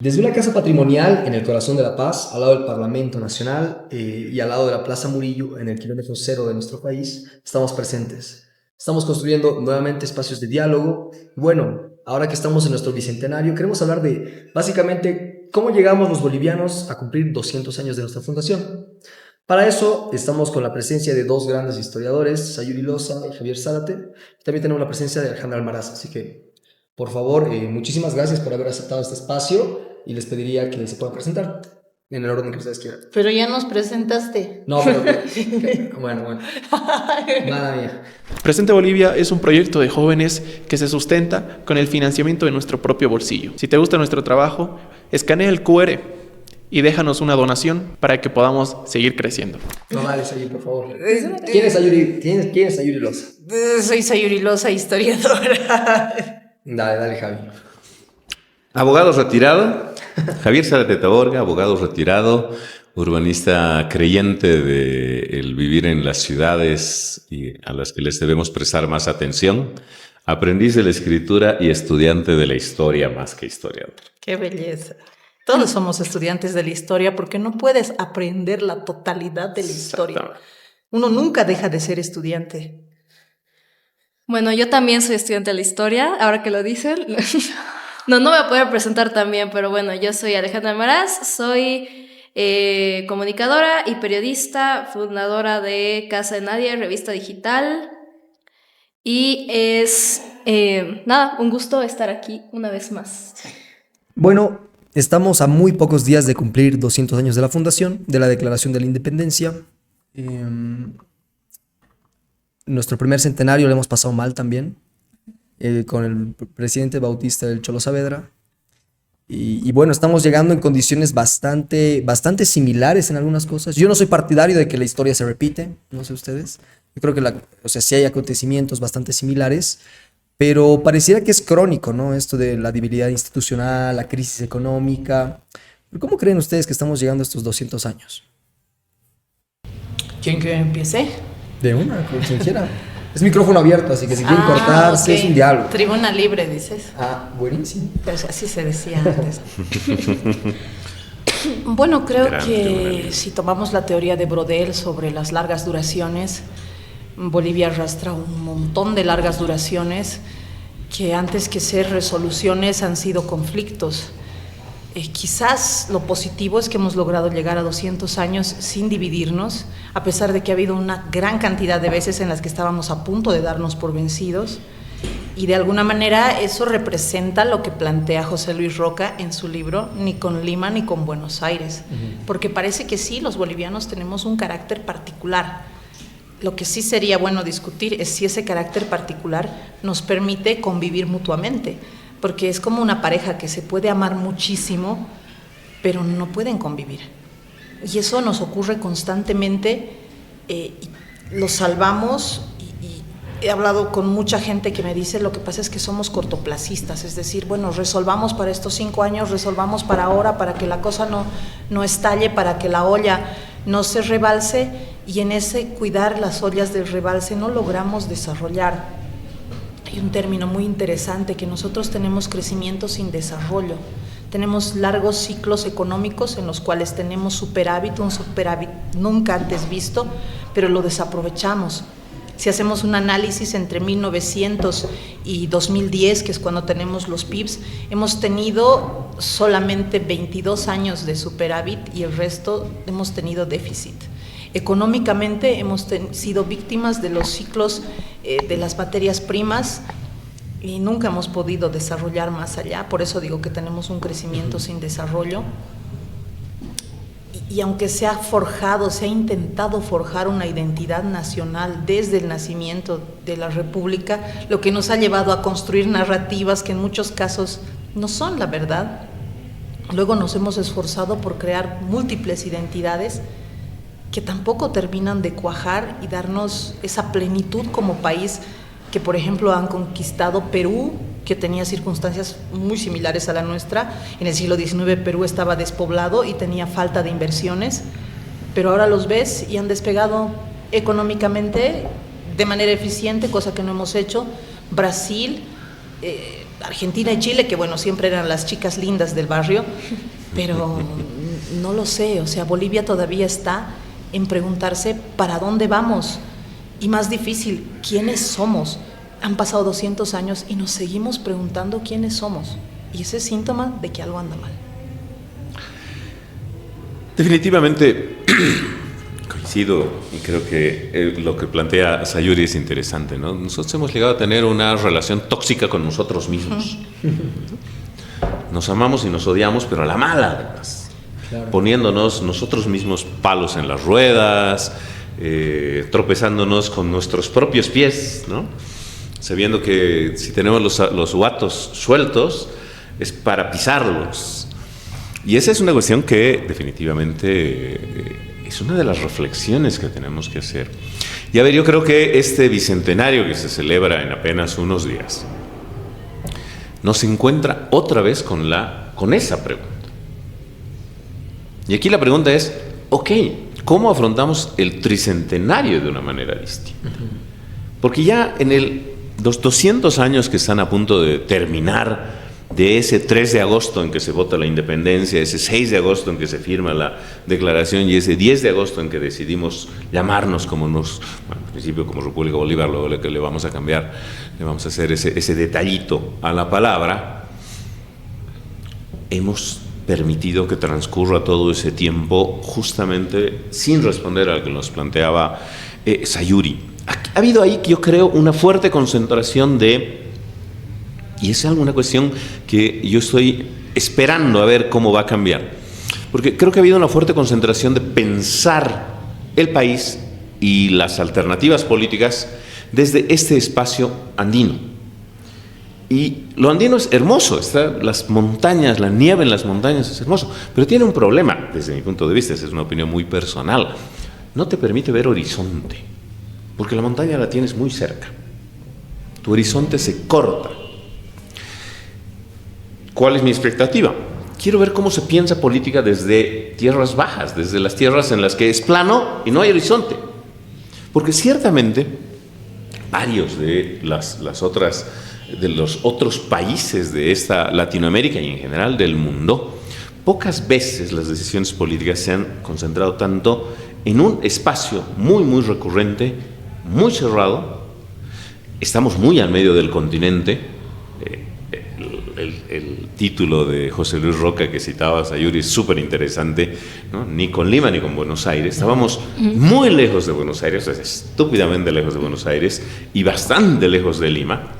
Desde una casa patrimonial en el corazón de La Paz, al lado del Parlamento Nacional y al lado de la Plaza Murillo, en el kilómetro cero de nuestro país, estamos presentes. Estamos construyendo nuevamente espacios de diálogo. Bueno, ahora que estamos en nuestro bicentenario, queremos hablar de básicamente cómo llegamos los bolivianos a cumplir 200 años de nuestra fundación. Para eso estamos con la presencia de dos grandes historiadores, Sayuri Loza y Javier Zárate. También tenemos la presencia de Alejandra Almaraz, así que por favor, muchísimas gracias por haber aceptado este espacio y les pediría que se puedan presentar en el orden que ustedes quieran. Pero ya nos presentaste. No, pero bueno. Nada mía. Presente Bolivia es un proyecto de jóvenes que se sustenta con el financiamiento de nuestro propio bolsillo. Si te gusta nuestro trabajo, escanea el QR y déjanos una donación para que podamos seguir creciendo. No vale, Sayuri, por favor. ¿Quién es Sayuri Loza? Soy Sayuri Loza, historiadora. Dale, Javi. Abogado retirado, Javier Zárate Taborga, abogado retirado, urbanista creyente de el vivir en las ciudades y a las que les debemos prestar más atención, aprendiz de la escritura y estudiante de la historia más que historiador. Qué belleza. Todos somos estudiantes de la historia porque no puedes aprender la totalidad de la historia. Uno nunca deja de ser estudiante. Bueno, yo también soy estudiante de la historia, ahora que lo dicen. No me voy a poder presentar también, pero bueno, yo soy Alejandra Almaraz, soy comunicadora y periodista, fundadora de Casa de Nadie, revista digital. Y es, un gusto estar aquí una vez más. Bueno, estamos a muy pocos días de cumplir 200 años de la fundación, de la Declaración de la Independencia. Nuestro primer centenario lo hemos pasado mal también, con el presidente Bautista del Cholo Saavedra. Y bueno, estamos llegando en condiciones bastante similares en algunas cosas. Yo no soy partidario de que la historia se repite, no sé ustedes. Yo creo que sí hay acontecimientos bastante similares, pero pareciera que es crónico, ¿no? Esto de la debilidad institucional, la crisis económica. ¿Cómo creen ustedes que estamos llegando a estos 200 años? ¿Quién que empiece? De una, quien quiera. Es micrófono abierto, así que si quieren cortarse, okay. Es un diálogo. Tribuna libre, dices. Buenísimo. Pero así se decía antes. Bueno, creo que si tomamos la teoría de Brodel sobre las largas duraciones, Bolivia arrastra un montón de largas duraciones que antes que ser resoluciones han sido conflictos. Quizás lo positivo es que hemos logrado llegar a 200 años sin dividirnos, a pesar de que ha habido una gran cantidad de veces en las que estábamos a punto de darnos por vencidos, y de alguna manera eso representa lo que plantea José Luis Roca en su libro Ni con Lima ni con Buenos Aires, porque parece que sí, los bolivianos tenemos un carácter particular. Lo que sí sería bueno discutir es si ese carácter particular nos permite convivir mutuamente, porque es como una pareja que se puede amar muchísimo, pero no pueden convivir. Y eso nos ocurre constantemente, y lo salvamos, y he hablado con mucha gente que me dice, lo que pasa es que somos cortoplacistas, es decir, bueno, resolvamos para estos 5 años, resolvamos para ahora, para que la cosa no estalle, para que la olla no se rebalse, y en ese cuidar las ollas del rebalse no logramos desarrollar. Hay un término muy interesante, que nosotros tenemos crecimiento sin desarrollo. Tenemos largos ciclos económicos en los cuales tenemos superávit, un superávit nunca antes visto, pero lo desaprovechamos. Si hacemos un análisis entre 1900 y 2010, que es cuando tenemos los PIBs, hemos tenido solamente 22 años de superávit y el resto hemos tenido déficit. Económicamente hemos sido víctimas de los ciclos de las materias primas y nunca hemos podido desarrollar más allá, por eso digo que tenemos un crecimiento sin desarrollo. Y aunque se ha intentado forjar una identidad nacional desde el nacimiento de la República, lo que nos ha llevado a construir narrativas que en muchos casos no son la verdad. Luego nos hemos esforzado por crear múltiples identidades que tampoco terminan de cuajar y darnos esa plenitud como país que, por ejemplo, han conquistado Perú, que tenía circunstancias muy similares a la nuestra. En el siglo XIX Perú estaba despoblado y tenía falta de inversiones, pero ahora los ves y han despegado económicamente de manera eficiente, cosa que no hemos hecho. Brasil Argentina y Chile, que bueno, siempre eran las chicas lindas del barrio, pero no lo sé, o sea, Bolivia todavía está en preguntarse para dónde vamos, y más difícil, ¿quiénes somos? Han pasado 200 años y nos seguimos preguntando quiénes somos, y ese es síntoma de que algo anda mal. Definitivamente coincido y creo que lo que plantea Sayuri es interesante, ¿no? Nosotros hemos llegado a tener una relación tóxica con nosotros mismos. Nos amamos y nos odiamos, pero a la mala además. Claro. Poniéndonos nosotros mismos palos en las ruedas, tropezándonos con nuestros propios pies, ¿no? Sabiendo que si tenemos los guatos sueltos es para pisarlos. Y esa es una cuestión que definitivamente es una de las reflexiones que tenemos que hacer. Y a ver, yo creo que este bicentenario que se celebra en apenas unos días nos encuentra otra vez con esa pregunta. Y aquí la pregunta es, ok, ¿cómo afrontamos el tricentenario de una manera distinta? Porque ya en los 200 años que están a punto de terminar, de ese 3 de agosto en que se vota la independencia, ese 6 de agosto en que se firma la declaración y ese 10 de agosto en que decidimos llamarnos al principio como República Bolívar, luego que le vamos a cambiar, le vamos a hacer ese detallito a la palabra, hemos permitido que transcurra todo ese tiempo justamente sin responder a lo que nos planteaba Sayuri. Ha habido ahí, yo creo, una fuerte concentración y es alguna cuestión que yo estoy esperando a ver cómo va a cambiar. Porque creo que ha habido una fuerte concentración de pensar el país y las alternativas políticas desde este espacio andino. Y lo andino es hermoso, las montañas, la nieve en las montañas es hermoso, pero tiene un problema, desde mi punto de vista, esa es una opinión muy personal. No te permite ver horizonte, porque la montaña la tienes muy cerca. Tu horizonte se corta. ¿Cuál es mi expectativa? Quiero ver cómo se piensa política desde tierras bajas, desde las tierras en las que es plano y no hay horizonte. Porque ciertamente varios de los otros países de esta Latinoamérica y en general del mundo, pocas veces las decisiones políticas se han concentrado tanto en un espacio muy, muy recurrente, muy cerrado. Estamos muy al medio del continente. El título de José Luis Roca que citaba Sayuri es súper interesante, ¿no? Ni con Lima ni con Buenos Aires. Estábamos muy lejos de Buenos Aires, estúpidamente lejos de Buenos Aires y bastante lejos de Lima.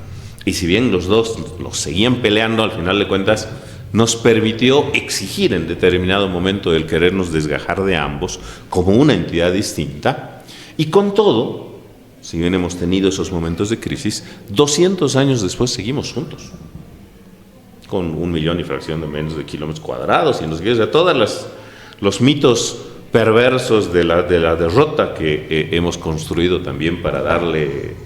Y si bien los dos los seguían peleando, al final de cuentas nos permitió exigir en determinado momento el querernos desgajar de ambos como una entidad distinta. Y con todo, si bien hemos tenido esos momentos de crisis, 200 años después seguimos juntos, con 1 millón y fracción de menos de kilómetros cuadrados, y no sé qué, o sea, todos los mitos perversos de la derrota que hemos construido también para darle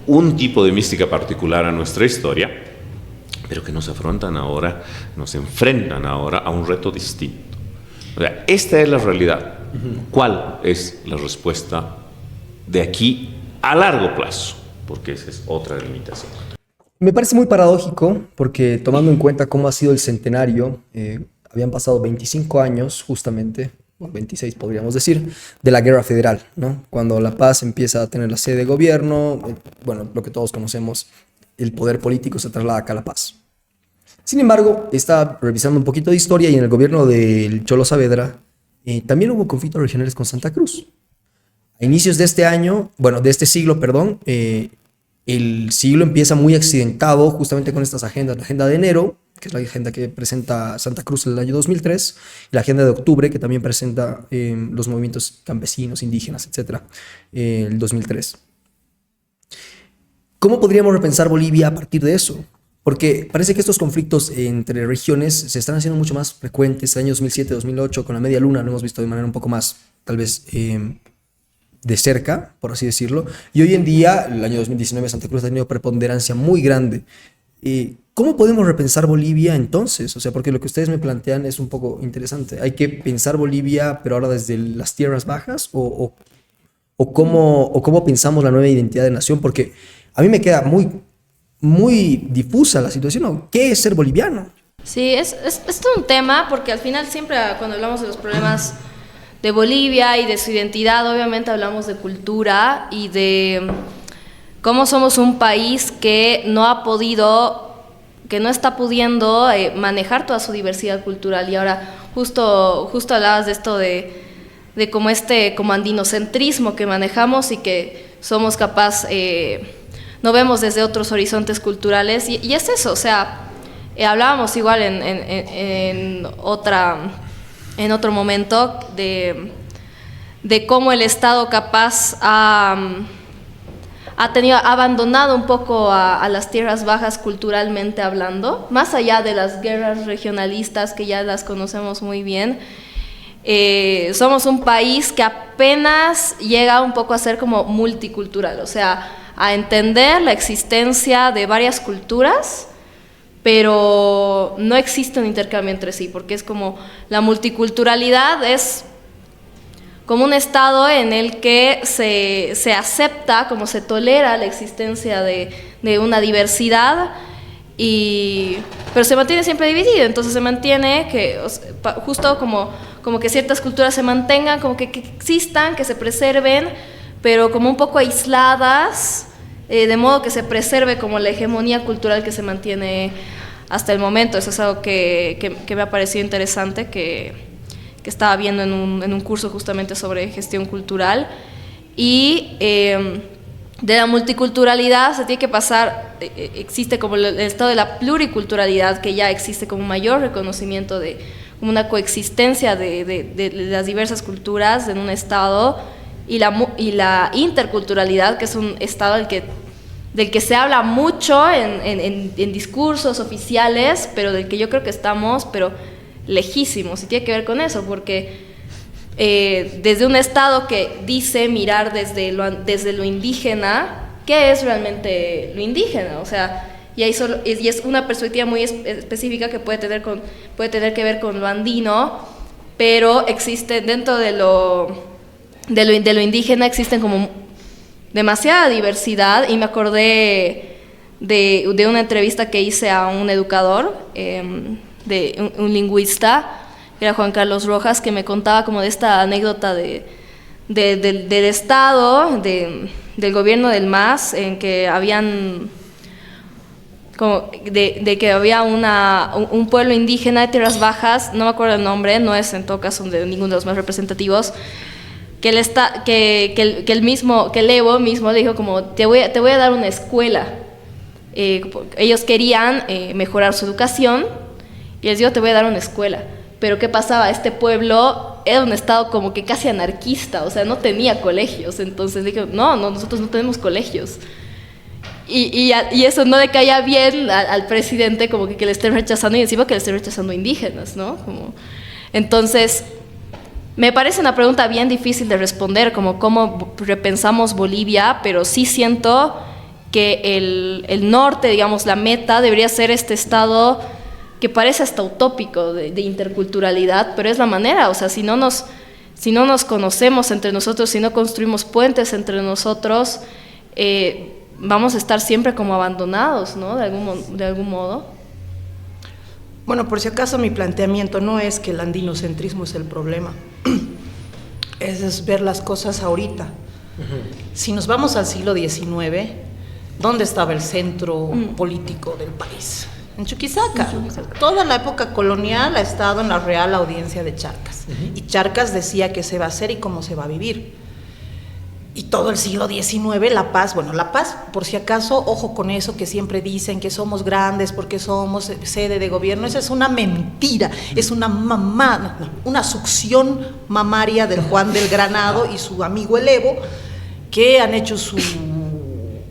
un tipo de mística particular a nuestra historia, pero que nos enfrentan ahora a un reto distinto. O sea, esta es la realidad. ¿Cuál es la respuesta de aquí a largo plazo? Porque esa es otra limitación. Me parece muy paradójico porque tomando en cuenta cómo ha sido el centenario, habían pasado 25 años justamente, o 26 podríamos decir, de la Guerra Federal, ¿no? Cuando La Paz empieza a tener la sede de gobierno, bueno, lo que todos conocemos, el poder político se traslada acá a La Paz. Sin embargo, estaba revisando un poquito de historia y en el gobierno del Cholo Saavedra también hubo conflictos regionales con Santa Cruz. A inicios de este año, bueno, de este siglo, perdón, el siglo empieza muy accidentado justamente con estas agendas. La agenda de enero, que es la agenda que presenta Santa Cruz en el año 2003, y la agenda de octubre, que también presenta los movimientos campesinos, indígenas, etc., el 2003. ¿Cómo podríamos repensar Bolivia a partir de eso? Porque parece que estos conflictos entre regiones se están haciendo mucho más frecuentes. El año 2007-2008, con la media luna, lo hemos visto de manera un poco más, tal vez, de cerca, por así decirlo. Y hoy en día, el año 2019, Santa Cruz ha tenido preponderancia muy grande. ¿Cómo podemos repensar Bolivia entonces? O sea, porque lo que ustedes me plantean es un poco interesante. ¿Hay que pensar Bolivia, pero ahora desde las tierras bajas? ¿O cómo pensamos la nueva identidad de nación? Porque a mí me queda muy muy difusa la situación, ¿no? ¿Qué es ser boliviano? Sí, es todo un tema, porque al final siempre cuando hablamos de los problemas de Bolivia y de su identidad, obviamente hablamos de cultura y de cómo somos un país que no está pudiendo manejar toda su diversidad cultural. Y ahora justo hablabas de esto de como andinocentrismo que manejamos y que somos no vemos desde otros horizontes culturales, y es eso, o sea, hablábamos igual en otro momento de cómo el Estado capaz ha abandonado un poco a las tierras bajas culturalmente hablando, más allá de las guerras regionalistas que ya las conocemos muy bien. Somos un país que apenas llega un poco a ser como multicultural, o sea, a entender la existencia de varias culturas, pero no existe un intercambio entre sí, porque es como la multiculturalidad es como un estado en el que se acepta, como se tolera la existencia de una diversidad, pero se mantiene siempre dividido. Entonces se mantiene que justo como que ciertas culturas se mantengan, como que existan, que se preserven, pero como un poco aisladas, de modo que se preserve como la hegemonía cultural que se mantiene hasta el momento. Eso es algo que me ha parecido interesante, que estaba viendo en un curso justamente sobre gestión cultural. Y de la multiculturalidad se tiene que pasar, existe como el estado de la pluriculturalidad, que ya existe como un mayor reconocimiento de como una coexistencia de las diversas culturas en un estado, y la interculturalidad, que es un estado del que se habla mucho en discursos oficiales, pero del que yo creo que estamos lejísimos, y tiene que ver con eso, porque desde un estado que dice mirar desde lo indígena, ¿qué es realmente lo indígena? O sea, y es una perspectiva muy específica que puede tener que ver con lo andino, pero existe dentro de lo indígena, existen como demasiada diversidad. Y me acordé de una entrevista que hice a un educador, de un lingüista, que era Juan Carlos Rojas, que me contaba como de esta anécdota del Estado, del gobierno del MAS, en que habían como de que había un pueblo indígena de tierras bajas, no me acuerdo el nombre, no es en todo caso de ninguno de los más representativos, que el Evo mismo le dijo como te voy a dar una escuela. Ellos querían mejorar su educación, y les digo, te voy a dar una escuela. Pero ¿qué pasaba? Este pueblo era un estado como que casi anarquista, o sea, no tenía colegios. Entonces dije, no, nosotros no tenemos colegios. Y eso no le caía bien al presidente, como que le estén rechazando, y encima que le estén rechazando indígenas, ¿no? Entonces, me parece una pregunta bien difícil de responder, como cómo repensamos Bolivia, pero sí siento que el norte, digamos, la meta debería ser este estado que parece hasta utópico de interculturalidad, pero es la manera. O sea, si no nos conocemos entre nosotros, si no construimos puentes entre nosotros, vamos a estar siempre como abandonados, ¿no? De algún modo. Bueno, por si acaso mi planteamiento no es que el andinocentrismo es el problema, es ver las cosas ahorita. Si nos vamos al siglo XIX, ¿dónde estaba el centro político del país? En Chuquisaca. Toda la época colonial ha estado en la Real Audiencia de Charcas. Y Charcas decía qué se va a hacer y cómo se va a vivir. Y todo el siglo XIX, La Paz, por si acaso, ojo con eso que siempre dicen que somos grandes porque somos sede de gobierno. Esa es una mentira, es una una succión mamaria del Juan del Granado y su amigo el Evo, que han hecho su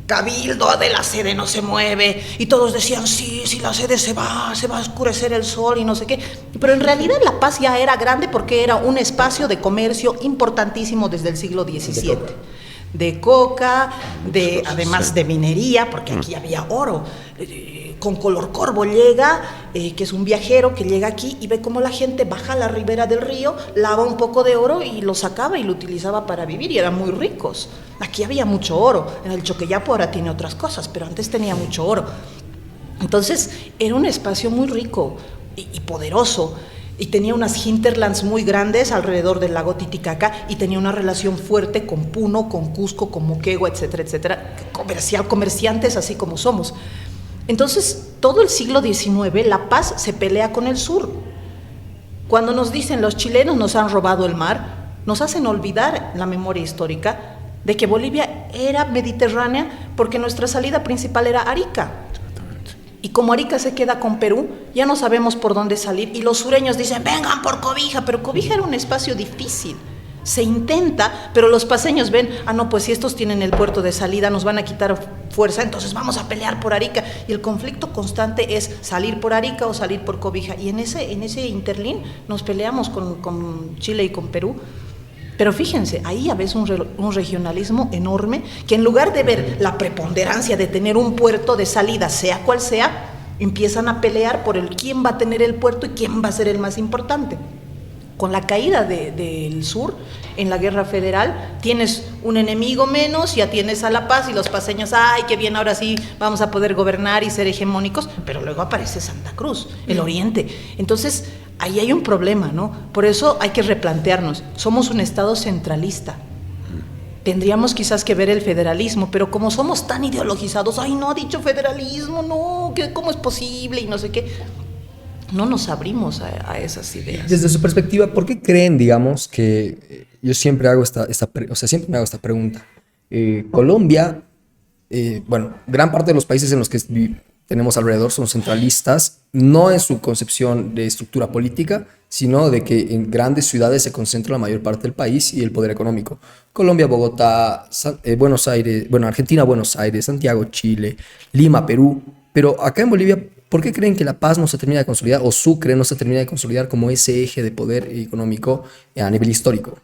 cabildo de la sede no se mueve, y todos decían, sí, la sede se va a oscurecer el sol y no sé qué, pero en realidad La Paz ya era grande porque era un espacio de comercio importantísimo desde el siglo XVII, de coca, además de minería, porque aquí había oro. con color corvo llega, que es un viajero que llega aquí y ve cómo la gente baja a la ribera del río, lava un poco de oro y lo sacaba y lo utilizaba para vivir y eran muy ricos. Aquí había mucho oro, en el Choqueyapo ahora tiene otras cosas, pero antes tenía mucho oro. Entonces era un espacio muy rico y poderoso. Y tenía unas hinterlands muy grandes alrededor del lago Titicaca y tenía una relación fuerte con Puno, con Cusco, con Moquegua, etcétera, etcétera, comerciantes así como somos. Entonces, todo el siglo XIX, La Paz se pelea con el sur. Cuando nos dicen los chilenos nos han robado el mar, nos hacen olvidar la memoria histórica de que Bolivia era mediterránea porque nuestra salida principal era Arica. Y como Arica se queda con Perú, ya no sabemos por dónde salir. Y los sureños dicen, vengan por Cobija, pero Cobija era un espacio difícil. Se intenta, pero los paseños ven, no, pues si estos tienen el puerto de salida, nos van a quitar fuerza, entonces vamos a pelear por Arica. Y el conflicto constante es salir por Arica o salir por Cobija. Y en ese interlín nos peleamos con Chile y con Perú. Pero fíjense, ahí a veces un regionalismo enorme que en lugar de ver la preponderancia de tener un puerto de salida, sea cual sea, empiezan a pelear por quién va a tener el puerto y quién va a ser el más importante. Con la caída del sur, en la Guerra Federal, tienes un enemigo menos, ya tienes a La Paz y los paseños, ¡ay, qué bien, ahora sí vamos a poder gobernar y ser hegemónicos! Pero luego aparece Santa Cruz, el Oriente. Entonces, ahí hay un problema, ¿no? Por eso hay que replantearnos. Somos un Estado centralista. Tendríamos quizás que ver el federalismo, pero como somos tan ideologizados, ¡ay, no ha dicho federalismo! ¡No! ¿Cómo es posible? Y no sé qué. No nos abrimos a esas ideas. Desde su perspectiva, ¿por qué creen, digamos, que yo siempre hago siempre me hago esta pregunta? Colombia, bueno, gran parte de los países en los que tenemos alrededor son centralistas, no en su concepción de estructura política, sino de que en grandes ciudades se concentra la mayor parte del país y el poder económico. Colombia, Bogotá, Buenos Aires, Argentina, Buenos Aires, Santiago, Chile, Lima, Perú. Pero acá en Bolivia, ¿por qué creen que La Paz no se termina de consolidar o Sucre no se termina de consolidar como ese eje de poder económico a nivel histórico?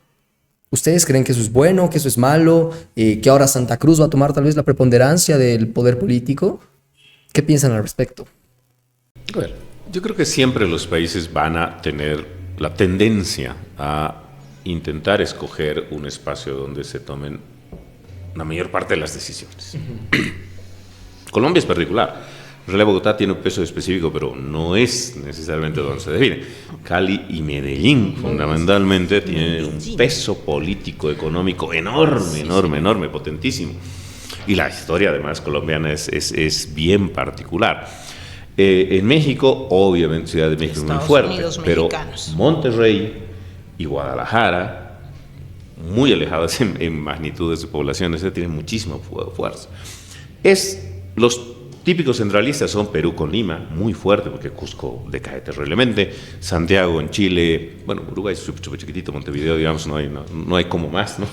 ¿Ustedes creen que eso es bueno, que eso es malo, que ahora Santa Cruz va a tomar tal vez la preponderancia del poder político? ¿Qué piensan al respecto? Bueno, yo creo que siempre los países van a tener la tendencia a intentar escoger un espacio donde se tomen la mayor parte de las decisiones. Colombia es particular. En realidad Bogotá tiene un peso específico, pero no es necesariamente donde se define. Cali y Medellín fundamentalmente tienen un peso político, económico enorme, potentísimo. Y la historia además colombiana es bien particular. En México, obviamente Ciudad de México es muy fuerte, pero Monterrey y Guadalajara, muy alejadas en magnitud de su población, tienen muchísima fuerza. Los típicos centralistas son Perú con Lima, muy fuerte, porque Cusco decae terriblemente, Santiago en Chile, bueno, Uruguay es súper chiquitito, Montevideo, digamos, no hay como más, ¿no?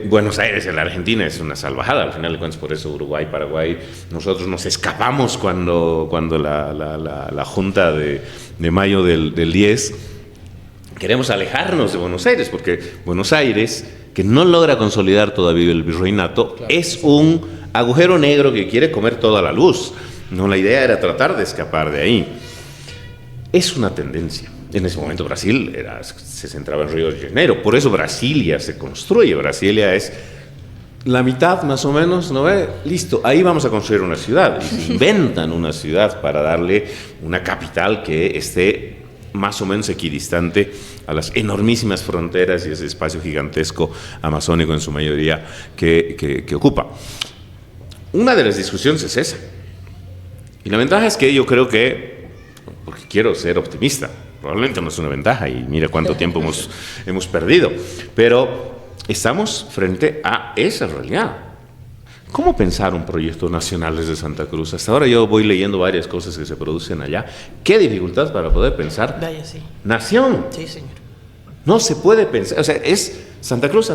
Buenos Aires en la Argentina es una salvajada, al final de cuentas, por eso Uruguay, Paraguay, nosotros nos escapamos cuando la junta de mayo del 10, queremos alejarnos de Buenos Aires, porque Buenos Aires, que no logra consolidar todavía el virreinato, claro, es un agujero negro que quiere comer toda la luz. No, la idea era tratar de escapar de ahí. Es una tendencia. En ese momento Brasil se centraba en Río de Janeiro. Por eso Brasilia se construye. Brasilia es la mitad más o menos, ¿no ve? Listo, ahí vamos a construir una ciudad. Y se inventan una ciudad para darle una capital que esté más o menos equidistante a las enormísimas fronteras y ese espacio gigantesco amazónico en su mayoría que ocupa. Una de las discusiones es esa. Y la ventaja es que yo creo que, porque quiero ser optimista, probablemente no es una ventaja y mira cuánto tiempo hemos perdido, pero estamos frente a esa realidad. ¿Cómo pensar un proyecto nacional desde Santa Cruz? Hasta ahora yo voy leyendo varias cosas que se producen allá. ¿Qué dificultad para poder pensar? Vaya, sí. Nación. Sí, señor. No se puede pensar, o sea, es Santa Cruz.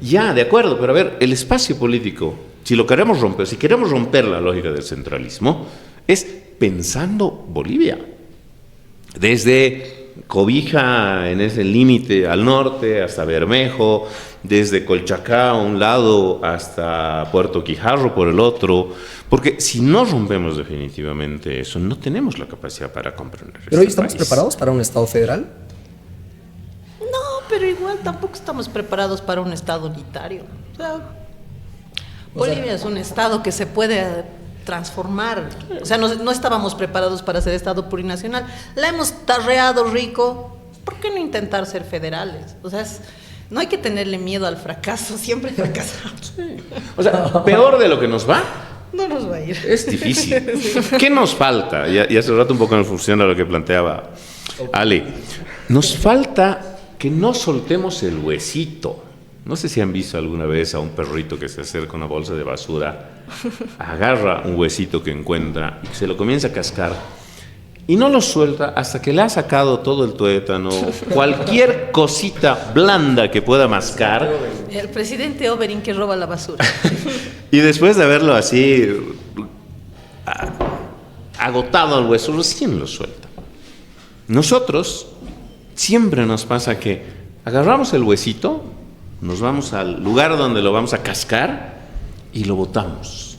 Ya, de acuerdo, pero a ver, el espacio político, si lo queremos romper, si queremos romper la lógica del centralismo, es pensando Bolivia. Desde Cobija en ese límite al norte hasta Bermejo, desde Colchacá a un lado hasta Puerto Quijarro por el otro, porque si no rompemos definitivamente eso, no tenemos la capacidad para comprender. Pero hoy estamos preparados para un Estado federal. No, pero igual tampoco estamos preparados para un Estado unitario. O sea, Bolivia es un Estado que se puede transformar. O sea, no estábamos preparados para ser Estado plurinacional. La hemos tarreado rico. ¿Por qué no intentar ser federales? O sea, no hay que tenerle miedo al fracaso. Siempre fracasamos. Sí. O sea, peor de lo que nos va. No nos va a ir. Es difícil. ¿Qué nos falta? Y hace rato un poco en función a lo que planteaba Ale. Nos falta que no soltemos el huesito. No sé si han visto alguna vez a un perrito que se acerca a una bolsa de basura, agarra un huesito que encuentra y se lo comienza a cascar y no lo suelta hasta que le ha sacado todo el tuétano, cualquier cosita blanda que pueda mascar. El presidente Oberyn que roba la basura. Y después de haberlo así agotado al hueso, recién lo suelta. Nosotros siempre nos pasa que agarramos el huesito, nos vamos al lugar donde lo vamos a cascar y lo botamos.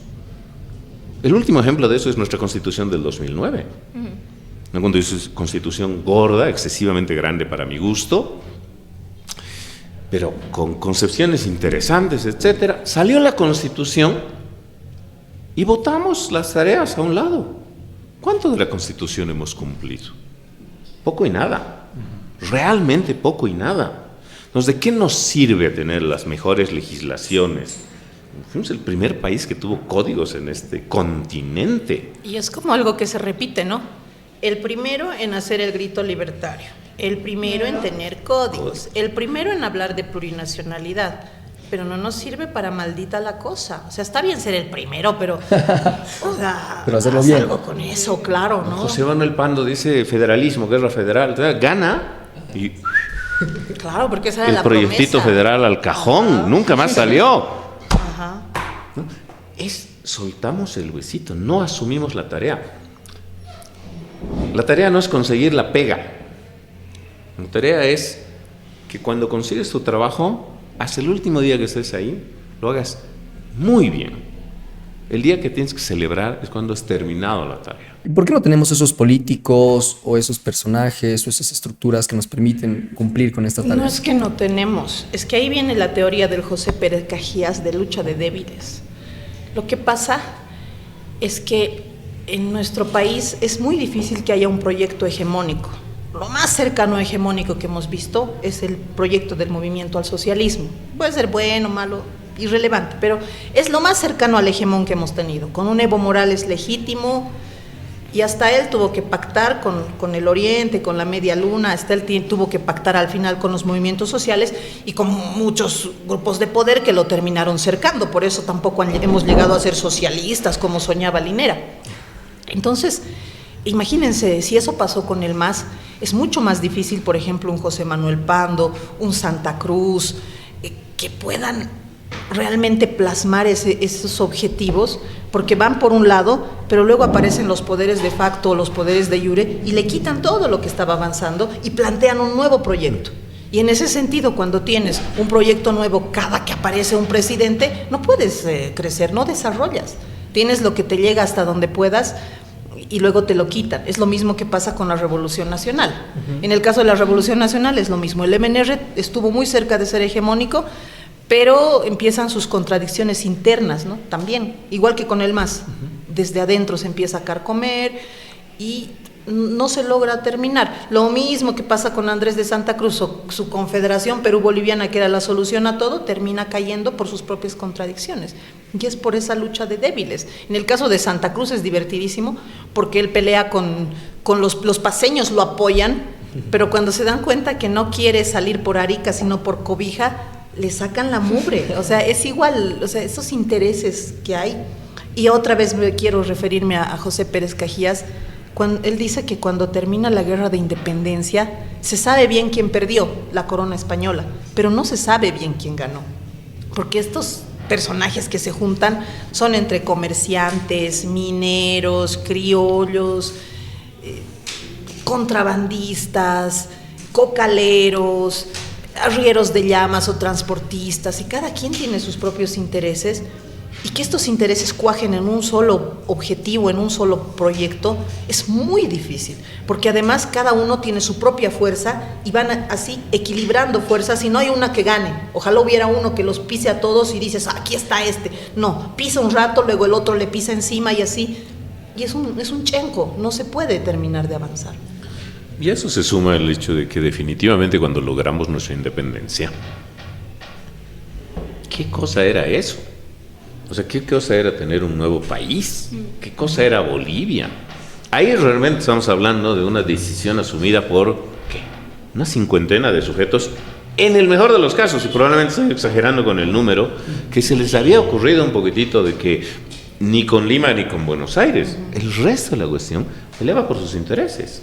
El último ejemplo de eso es nuestra Constitución del 2009. Una constitución gorda, excesivamente grande para mi gusto, pero con concepciones interesantes, etcétera. Salió la Constitución y votamos las tareas a un lado. ¿Cuánto de la Constitución hemos cumplido? Poco y nada. Realmente poco y nada. Entonces, ¿de qué nos sirve tener las mejores legislaciones? Fuimos el primer país que tuvo códigos en este continente. Y es como algo que se repite, ¿no? El primero en hacer el grito libertario, el primero en tener códigos, el primero en hablar de plurinacionalidad, pero no nos sirve para maldita la cosa. O sea, está bien ser el primero, pero, o sea, pero hacerlo bien. Algo con eso, claro, ¿no? José Manuel Pando dice federalismo, guerra federal. Entonces, gana y claro, porque esa era el la proyectito promesa federal al cajón, nunca más salió. Ajá. ¿No? Soltamos el huesito, no asumimos la tarea. La tarea no es conseguir la pega. La tarea es que cuando consigues tu trabajo, hasta el último día que estés ahí, lo hagas muy bien. El día que tienes que celebrar es cuando has terminado la tarea. ¿Y por qué no tenemos esos políticos o esos personajes o esas estructuras que nos permiten cumplir con esta tarea? No es que no tenemos, es que ahí viene la teoría del José Pérez Cajías de lucha de débiles. Lo que pasa es que en nuestro país es muy difícil que haya un proyecto hegemónico. Lo más cercano a hegemónico que hemos visto es el proyecto del movimiento al socialismo. Puede ser bueno, malo, irrelevante, pero es lo más cercano al hegemón que hemos tenido, con un Evo Morales legítimo, y hasta él tuvo que pactar con el Oriente, con la Media Luna, hasta él tuvo que pactar al final con los movimientos sociales y con muchos grupos de poder que lo terminaron cercando. Por eso tampoco hemos llegado a ser socialistas como soñaba Linera. Entonces, imagínense, si eso pasó con el MAS, es mucho más difícil, por ejemplo, un José Manuel Pando, un Santa Cruz, que puedan realmente plasmar esos objetivos, porque van por un lado, pero luego aparecen los poderes de facto o los poderes de iure y le quitan todo lo que estaba avanzando y plantean un nuevo proyecto. Y en ese sentido, cuando tienes un proyecto nuevo cada que aparece un presidente, no puedes crecer, no desarrollas. Tienes lo que te llega hasta donde puedas y luego te lo quitan. Es lo mismo que pasa con la Revolución Nacional. En el caso de la Revolución Nacional es lo mismo. El MNR estuvo muy cerca de ser hegemónico, pero empiezan sus contradicciones internas, ¿no? También, igual que con el MAS. Desde adentro se empieza a carcomer y no se logra terminar. Lo mismo que pasa con Andrés de Santa Cruz, su confederación Perú-Boliviana, que era la solución a todo, termina cayendo por sus propias contradicciones. Y es por esa lucha de débiles. En el caso de Santa Cruz es divertidísimo, porque él pelea con los paceños, lo apoyan, pero cuando se dan cuenta que no quiere salir por Arica, sino por Cobija, le sacan la mugre. O sea, es igual, o sea, esos intereses que hay. Y otra vez quiero referirme a José Pérez Cajías. Él dice que cuando termina la guerra de independencia se sabe bien quién perdió, la corona española, pero no se sabe bien quién ganó, porque estos personajes que se juntan son entre comerciantes, mineros, criollos, contrabandistas, cocaleros, arrieros de llamas o transportistas, y cada quien tiene sus propios intereses, y que estos intereses cuajen en un solo objetivo, en un solo proyecto, es muy difícil, porque además cada uno tiene su propia fuerza y van así equilibrando fuerzas y no hay una que gane. Ojalá hubiera uno que los pise a todos y dices, aquí está este. No, pisa un rato, luego el otro le pisa encima y así. Y es un chenco, no se puede terminar de avanzar. Y a eso se suma el hecho de que definitivamente cuando logramos nuestra independencia, ¿qué cosa era eso? O sea, ¿qué cosa era tener un nuevo país? ¿Qué cosa era Bolivia? Ahí realmente estamos hablando de una decisión asumida por, ¿qué? Una cincuentena de sujetos, en el mejor de los casos, y probablemente estoy exagerando con el número, que se les había ocurrido un poquitito de que ni con Lima ni con Buenos Aires, el resto de la cuestión eleva por sus intereses.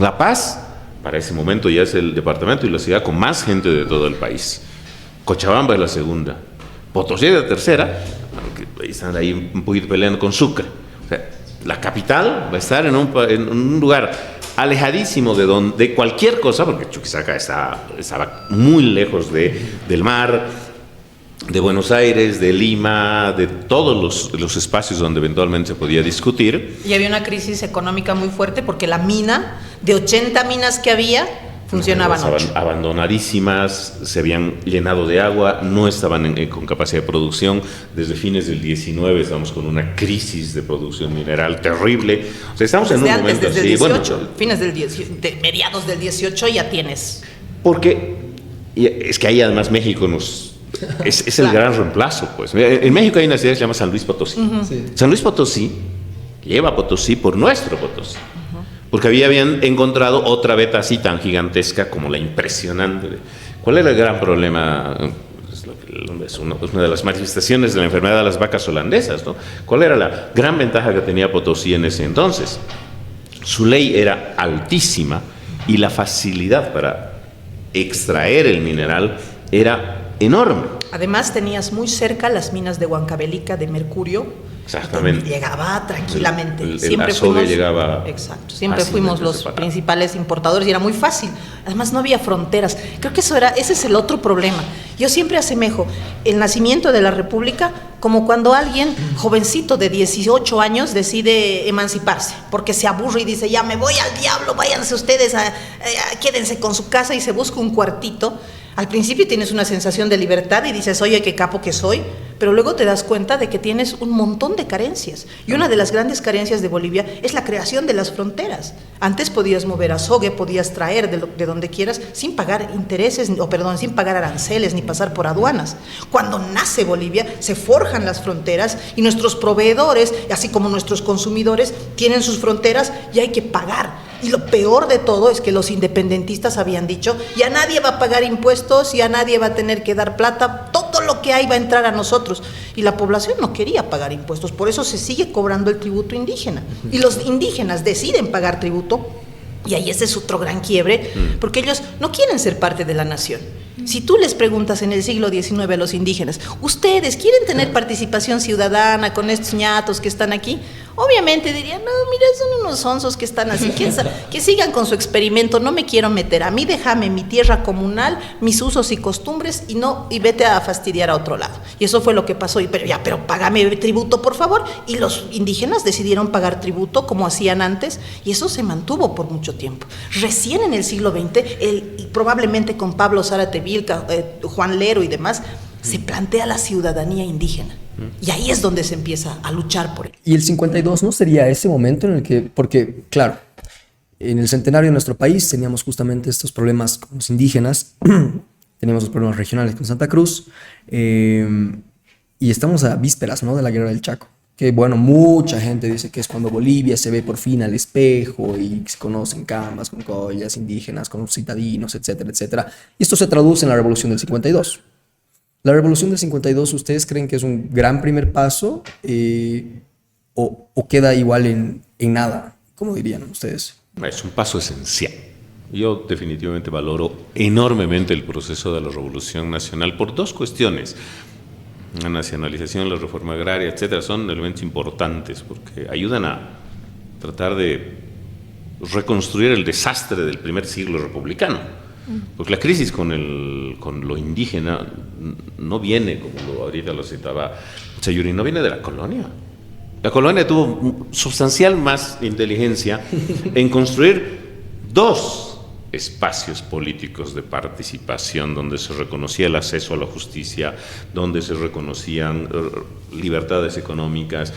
La Paz, para ese momento ya es el departamento y la ciudad con más gente de todo el país. Cochabamba es la segunda. Potosí es la tercera, aunque están ahí un poquito peleando con Sucre. O sea, la capital va a estar en un lugar alejadísimo de cualquier cosa, porque Chuquisaca estaba muy lejos del mar, de Buenos Aires, de Lima, de todos los espacios donde eventualmente se podía discutir. Y había una crisis económica muy fuerte porque la mina, de 80 minas que había, funcionaban 8. Abandonadísimas, se habían llenado de agua, no estaban con capacidad de producción. Desde fines del 19 estamos con una crisis de producción mineral terrible. O sea, estamos desde en un antes, momento desde así. el 18, Bueno, fines del 18, mediados del 18 ya tienes. Porque es que ahí además México es el Claro. gran reemplazo, pues. En México hay una ciudad que se llama San Luis Potosí. Sí. San Luis Potosí lleva Potosí por nuestro Potosí. Porque habían encontrado otra beta así tan gigantesca como la impresionante. ¿Cuál era el gran problema? Es una de las manifestaciones de la enfermedad de las vacas holandesas, ¿no? ¿Cuál era la gran ventaja que tenía Potosí en ese entonces? Su ley era altísima y la facilidad para extraer el mineral era enorme. Además tenías muy cerca las minas de Huancavelica, de mercurio. Exactamente. Llegaba tranquilamente. El azogue llegaba Exacto. Siempre fácilmente fuimos los separado. principales importadores y era muy fácil. Además no había fronteras. Creo que ese es el otro problema. Yo siempre asemejo el nacimiento de la República como cuando alguien jovencito de 18 años decide emanciparse, porque se aburre y dice, ya me voy al diablo, váyanse ustedes, quédense con su casa, y se busca un cuartito. Al principio tienes una sensación de libertad y dices, oye, qué capo que soy, pero luego te das cuenta de que tienes un montón de carencias. Y una de las grandes carencias de Bolivia es la creación de las fronteras. Antes podías mover azogue, podías traer de donde quieras sin pagar intereses, sin pagar aranceles ni pasar por aduanas. Cuando nace Bolivia, se forjan las fronteras y nuestros proveedores, así como nuestros consumidores, tienen sus fronteras y hay que pagar. Y lo peor de todo es que los independentistas habían dicho, ya nadie va a pagar impuestos, ya nadie va a tener que dar plata, todo lo que hay va a entrar a nosotros. Y la población no quería pagar impuestos, por eso se sigue cobrando el tributo indígena. Y los indígenas deciden pagar tributo, y ahí ese es otro gran quiebre, porque ellos no quieren ser parte de la nación. Si tú les preguntas en el siglo XIX a los indígenas, ¿ustedes quieren tener participación ciudadana con estos ñatos que están aquí? Obviamente dirían, no, mira, son unos onzos que están así, que sigan con su experimento, no me quiero meter. A mí déjame mi tierra comunal, mis usos y costumbres, y vete a fastidiar a otro lado. Y eso fue lo que pasó, pero págame tributo, por favor. Y los indígenas decidieron pagar tributo como hacían antes, y eso se mantuvo por mucho tiempo. Recién en el siglo XX, y probablemente con Pablo Zárate Vilca, Juan Lero y demás, se plantea la ciudadanía indígena. Y ahí es donde se empieza a luchar por él. Y el 52 no sería ese momento en el que, porque claro, en el centenario de nuestro país teníamos justamente estos problemas con los indígenas, teníamos los problemas regionales con Santa Cruz, y estamos a vísperas, ¿no?, de la guerra del Chaco. Que bueno, mucha gente dice que es cuando Bolivia se ve por fin al espejo y se conocen camas con collas indígenas, con citadinos, etcétera, etcétera. Y esto se traduce en la Revolución del 52. La Revolución del 52, ¿ustedes creen que es un gran primer paso o queda igual en nada? ¿Cómo dirían ustedes? Es un paso esencial. Yo definitivamente valoro enormemente el proceso de la Revolución Nacional por dos cuestiones. La nacionalización, la reforma agraria, etcétera, son elementos importantes porque ayudan a tratar de reconstruir el desastre del primer siglo republicano. Porque la crisis con lo indígena no viene, como ahorita lo citaba Sayuri, no viene de la colonia. La colonia tuvo sustancial más inteligencia en construir dos espacios políticos de participación donde se reconocía el acceso a la justicia, donde se reconocían libertades económicas.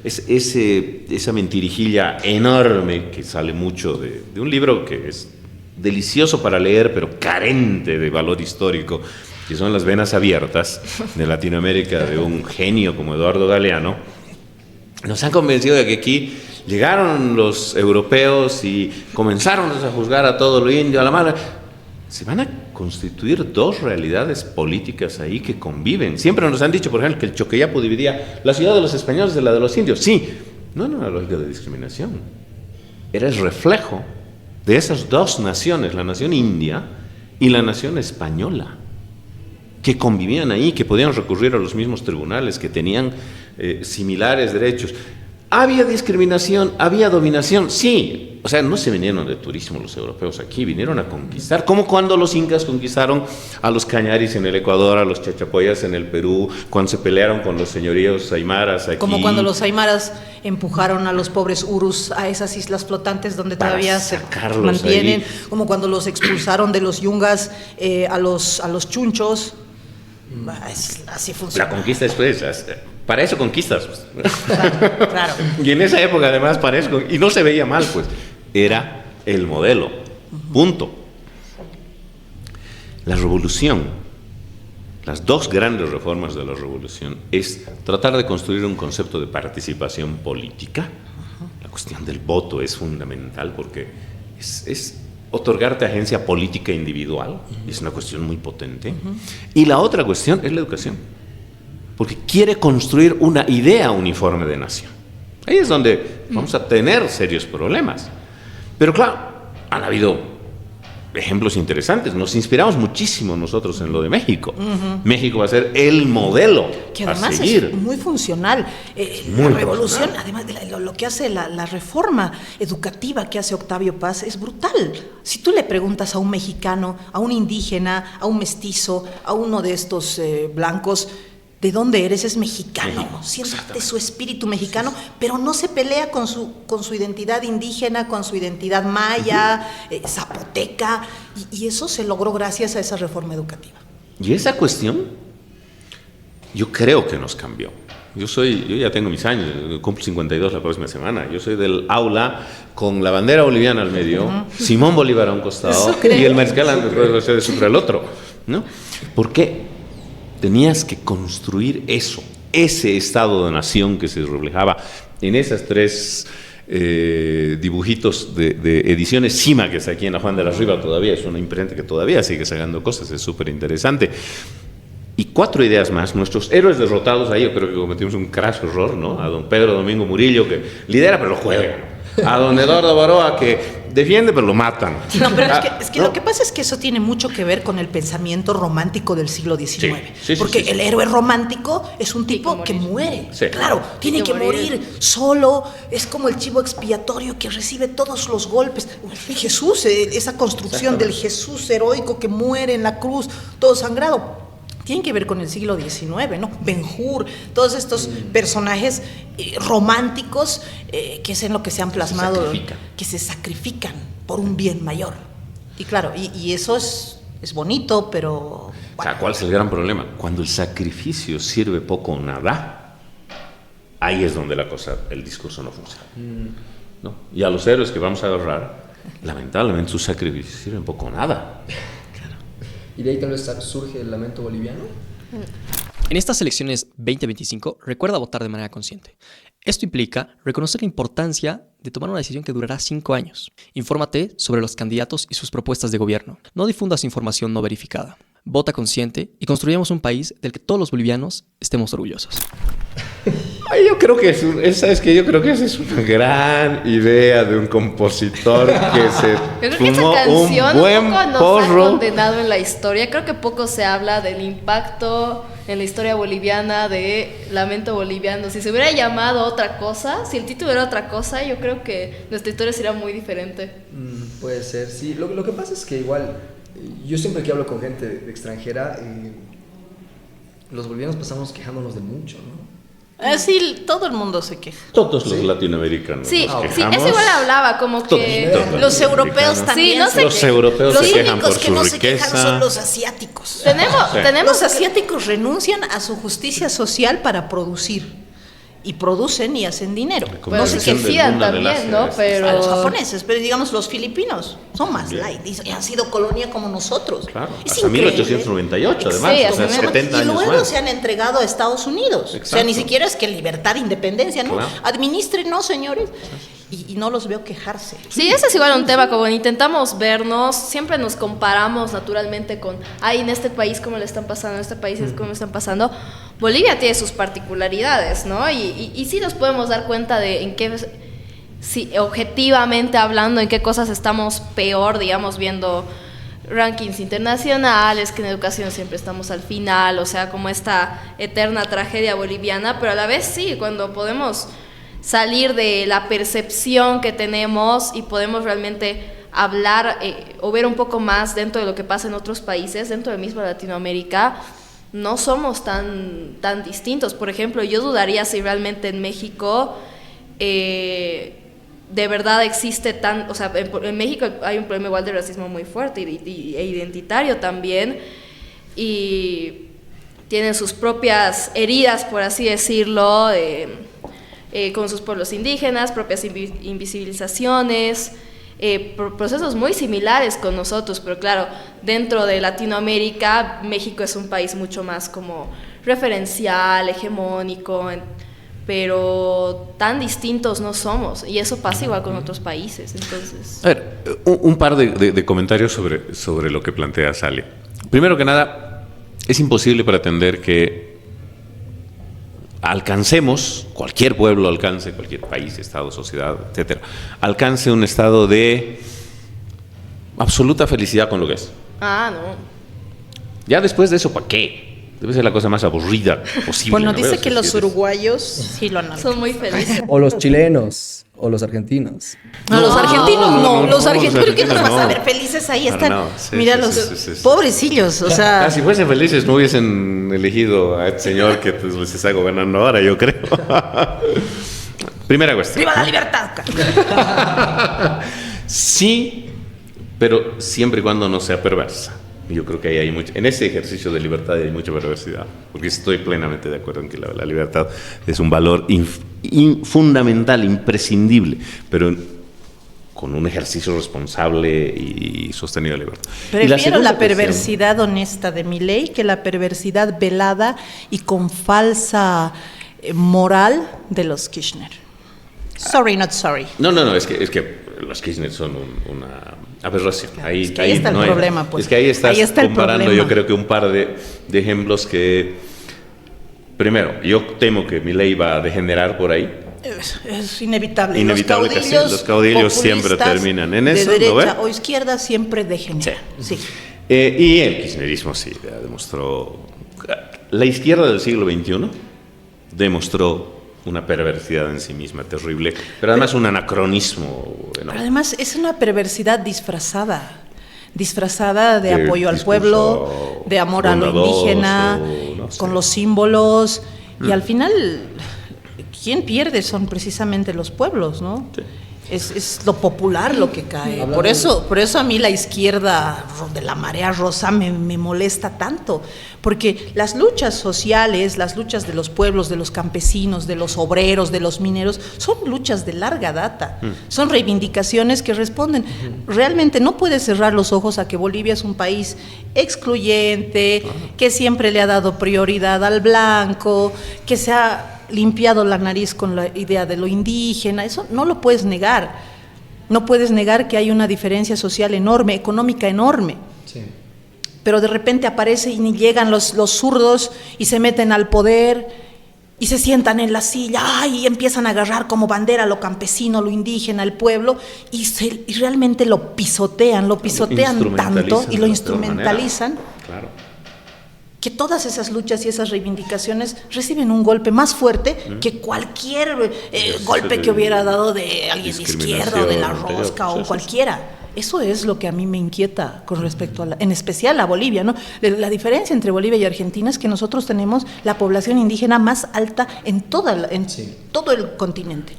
Esa mentirijilla enorme que sale mucho de un libro que es delicioso para leer, pero carente de valor histórico, que son Las venas abiertas de Latinoamérica, de un genio como Eduardo Galeano. Nos han convencido de que aquí llegaron los europeos y comenzaron a juzgar a todo lo indio, a la mala. Se van a constituir dos realidades políticas ahí que conviven. Siempre nos han dicho, por ejemplo, que el Choqueyapo dividía la ciudad de los españoles de la de los indios. Sí, no era una lógica de discriminación. Era el reflejo de esas dos naciones, la nación india y la nación española, que convivían ahí, que podían recurrir a los mismos tribunales, que tenían similares derechos. ¿Había discriminación? ¿Había dominación? Sí. O sea, no se vinieron de turismo los europeos aquí, vinieron a conquistar, como cuando los incas conquistaron a los cañaris en el Ecuador, a los chachapoyas en el Perú, cuando se pelearon con los señoríos aymaras aquí. Como cuando los aymaras empujaron a los pobres urus a esas islas flotantes donde todavía se mantienen, ahí. Como cuando los expulsaron de los yungas a los chunchos. Así funciona. La conquista es para eso conquistas. Claro. Y en esa época además para eso, y no se veía mal, pues era el modelo, punto. La revolución, las dos grandes reformas de la revolución es tratar de construir un concepto de participación política. La cuestión del voto es fundamental porque es otorgarte agencia política individual, es una cuestión muy potente. Y la otra cuestión es la educación, porque quiere construir una idea uniforme de nación. Ahí es donde vamos a tener serios problemas. Pero claro, han habido ejemplos interesantes. Nos inspiramos muchísimo nosotros en lo de México. México va a ser el modelo que además a seguir. Es muy funcional. La revolución, además de lo que hace la reforma educativa que hace Octavio Paz, es brutal. Si tú le preguntas a un mexicano, a un indígena, a un mestizo, a uno de estos blancos, ¿de dónde eres? Es mexicano, siente su espíritu mexicano, pero no se pelea con su identidad indígena, con su identidad maya, zapoteca, y eso se logró gracias a esa reforma educativa. Y esa cuestión, yo creo que nos cambió. Yo ya tengo mis años, cumplo 52 la próxima semana. Yo soy del aula con la bandera boliviana al medio, Simón Bolívar a un costado y el mariscal Andrés de Sucre al otro, ¿no? ¿Por qué? Tenías que construir ese estado de nación que se reflejaba en esas tres dibujitos de ediciones Cima, que está aquí en la Juan de la Riva todavía, es una imprenta que todavía sigue sacando cosas, es súper interesante. Y 4 ideas más, nuestros héroes derrotados, ahí yo creo que cometimos un craso error, ¿no? A don Pedro Domingo Murillo, que lidera pero lo juega. A don Eduardo Baroa, que defiende pero lo matan. No, pero es que lo que pasa es que eso tiene mucho que ver con el pensamiento romántico del siglo XIX. Porque el héroe romántico es un tipo que muere. Sí. Claro, tiene que morir solo. Es como el chivo expiatorio que recibe todos los golpes. Jesús, esa construcción del Jesús heroico que muere en la cruz, todo sangrado. Tienen que ver con el siglo XIX, ¿no? Ben-Hur, todos estos personajes románticos que es en lo que se han plasmado, que se sacrifican por un bien mayor. Y claro, y eso es bonito, pero... Bueno. O sea, ¿cuál es el gran problema? Cuando el sacrificio sirve poco o nada, ahí es donde el discurso no funciona. ¿No? Y a los héroes que vamos a agarrar, lamentablemente sus sacrificios sirven poco o nada. ¿Y de ahí tal vez surge el lamento boliviano? En estas elecciones 2025, recuerda votar de manera consciente. Esto implica reconocer la importancia de tomar una decisión que durará 5 años. Infórmate sobre los candidatos y sus propuestas de gobierno. No difundas información no verificada. Vota consciente y construyamos un país del que todos los bolivianos estemos orgullosos. Ay, yo creo que ¿sabes qué? Yo creo que esa es una gran idea de un compositor que se Yo creo que fumó esa canción un buen un poco nos ha porro. condenado en la historia. Creo que poco se habla del impacto en la historia boliviana de Lamento Boliviano. Si se hubiera llamado otra cosa, si el título era otra cosa, yo creo que nuestra historia sería muy diferente. Puede ser, sí. Lo que pasa es que igual, yo siempre que hablo con gente de extranjera, los bolivianos pasamos quejándonos de mucho, ¿no? Sí, todo el mundo se queja. Todos los latinoamericanos. Sí, nos sí, quejamos. eso igual hablaba, como que... Todos Los europeos latinoamericanos. también. Sí, no sé Los qué. europeos Los se quejan por únicos que su no se quejan riqueza. son los asiáticos. Tenemos, Sí. tenemos Los asiáticos renuncian a su justicia social para producir. Y producen y hacen dinero. Como Bueno, la se visión del quejían mundo del también, Asia, ¿no? es- Pero... A los japoneses, pero digamos los filipinos son más light y han sido colonia como nosotros. Claro, Es hasta increíble. 1898 además, Sí, o sea, hasta 70 y años luego más. se han entregado a Estados Unidos. O sea, Exacto. ni siquiera es que libertad, independencia, ¿no? Claro. Administrenos, señores. Y no los veo quejarse. Sí, ese es igual un tema, como intentamos vernos, siempre nos comparamos naturalmente con, ay, en este país cómo le están pasando, en este país cómo le están pasando. Bolivia tiene sus particularidades, ¿no? Y sí nos podemos dar cuenta de en qué, sí, objetivamente hablando, en qué cosas estamos peor, digamos, viendo rankings internacionales, que en educación siempre estamos al final, o sea, como esta eterna tragedia boliviana, pero a la vez sí, cuando podemos salir de la percepción que tenemos y podemos realmente hablar o ver un poco más dentro de lo que pasa en otros países, dentro de misma Latinoamérica, no somos tan distintos. Por ejemplo, yo dudaría si realmente en México de verdad existe o sea, en México hay un problema igual de racismo muy fuerte e identitario también, y tienen sus propias heridas, por así decirlo, con sus pueblos indígenas, propias invisibilizaciones, procesos muy similares con nosotros, pero claro, dentro de Latinoamérica, México es un país mucho más como referencial, hegemónico, pero tan distintos no somos, y eso pasa igual con otros países, entonces... A ver, un par de comentarios sobre lo que plantea Sally. Primero que nada, es imposible pretender que alcancemos, cualquier pueblo alcance, cualquier país, estado, sociedad, etcétera, alcance un estado de absoluta felicidad con lo que es. Ah, no. Ya después de eso, ¿para qué? Debe ser la cosa más aburrida posible. Bueno, ¿no? dice Veo, que si los quieres. uruguayos sí lo han alcanzado. Son muy felices. O los chilenos, o los argentinos. No, los argentinos no, los argentinos, ¿qué nos vas a no. ver felices ahí están? No, sí, Mira sí, los sí. pobrecillos, o sea, Si fuesen felices no hubiesen elegido a este señor que pues, les está gobernando ahora, yo creo. Primera cuestión. ¡viva la libertad! Sí, pero siempre y cuando no sea perversa. Yo creo que ahí hay mucho, en ese ejercicio de libertad hay mucha perversidad, porque estoy plenamente de acuerdo en que la libertad es un valor fundamental, imprescindible, pero con un ejercicio responsable y sostenido de libertad. Y Prefiero segunda la cuestión- perversidad honesta de mi ley que la perversidad velada y con falsa moral de los Kirchner. Sorry, not sorry. No, es que los Kirchner son una aberración. Ahí, es que ahí está el no hay- problema, pues. Es que ahí estás Ahí está el comparando, problema. yo creo que un par de ejemplos que... Primero, yo temo que mi ley va a degenerar por ahí. Es inevitable. Inevitable que sí, los caudillos siempre populistas terminan en de eso, ¿lo derecha ve? o izquierda siempre degeneran. Sí. Y el kirchnerismo sí demostró... La izquierda del siglo XXI demostró una perversidad en sí misma terrible, pero además un anacronismo Pero enorme. además es una perversidad disfrazada de De apoyo al discurso pueblo, de amor a lo bondadoso, indígena, no sé. con los símbolos, y al final, quien pierde son precisamente los pueblos, ¿no? Sí. Es lo popular lo que cae. Hablando Por eso a mí la izquierda de la marea rosa me molesta tanto, porque las luchas sociales, las luchas de los pueblos, de los campesinos, de los obreros, de los mineros, son luchas de larga data, son reivindicaciones que responden. Realmente no puedes cerrar los ojos a que Bolivia es un país excluyente, que siempre le ha dado prioridad al blanco, que se ha limpiado la nariz con la idea de lo indígena. Eso no lo puedes negar. No puedes negar que hay una diferencia social enorme, económica enorme. Sí. Pero de repente aparece y llegan los zurdos y se meten al poder y se sientan en la silla, y empiezan a agarrar como bandera lo campesino, lo indígena, el pueblo, y realmente lo pisotean tanto y lo instrumentalizan. Claro. Que todas esas luchas y esas reivindicaciones reciben un golpe más fuerte que cualquier golpe que hubiera dado de alguien de izquierda o de la rosca o cualquiera. Eso es lo que a mí me inquieta con respecto a en especial a Bolivia, ¿no? La diferencia entre Bolivia y Argentina es que nosotros tenemos la población indígena más alta en todo el continente.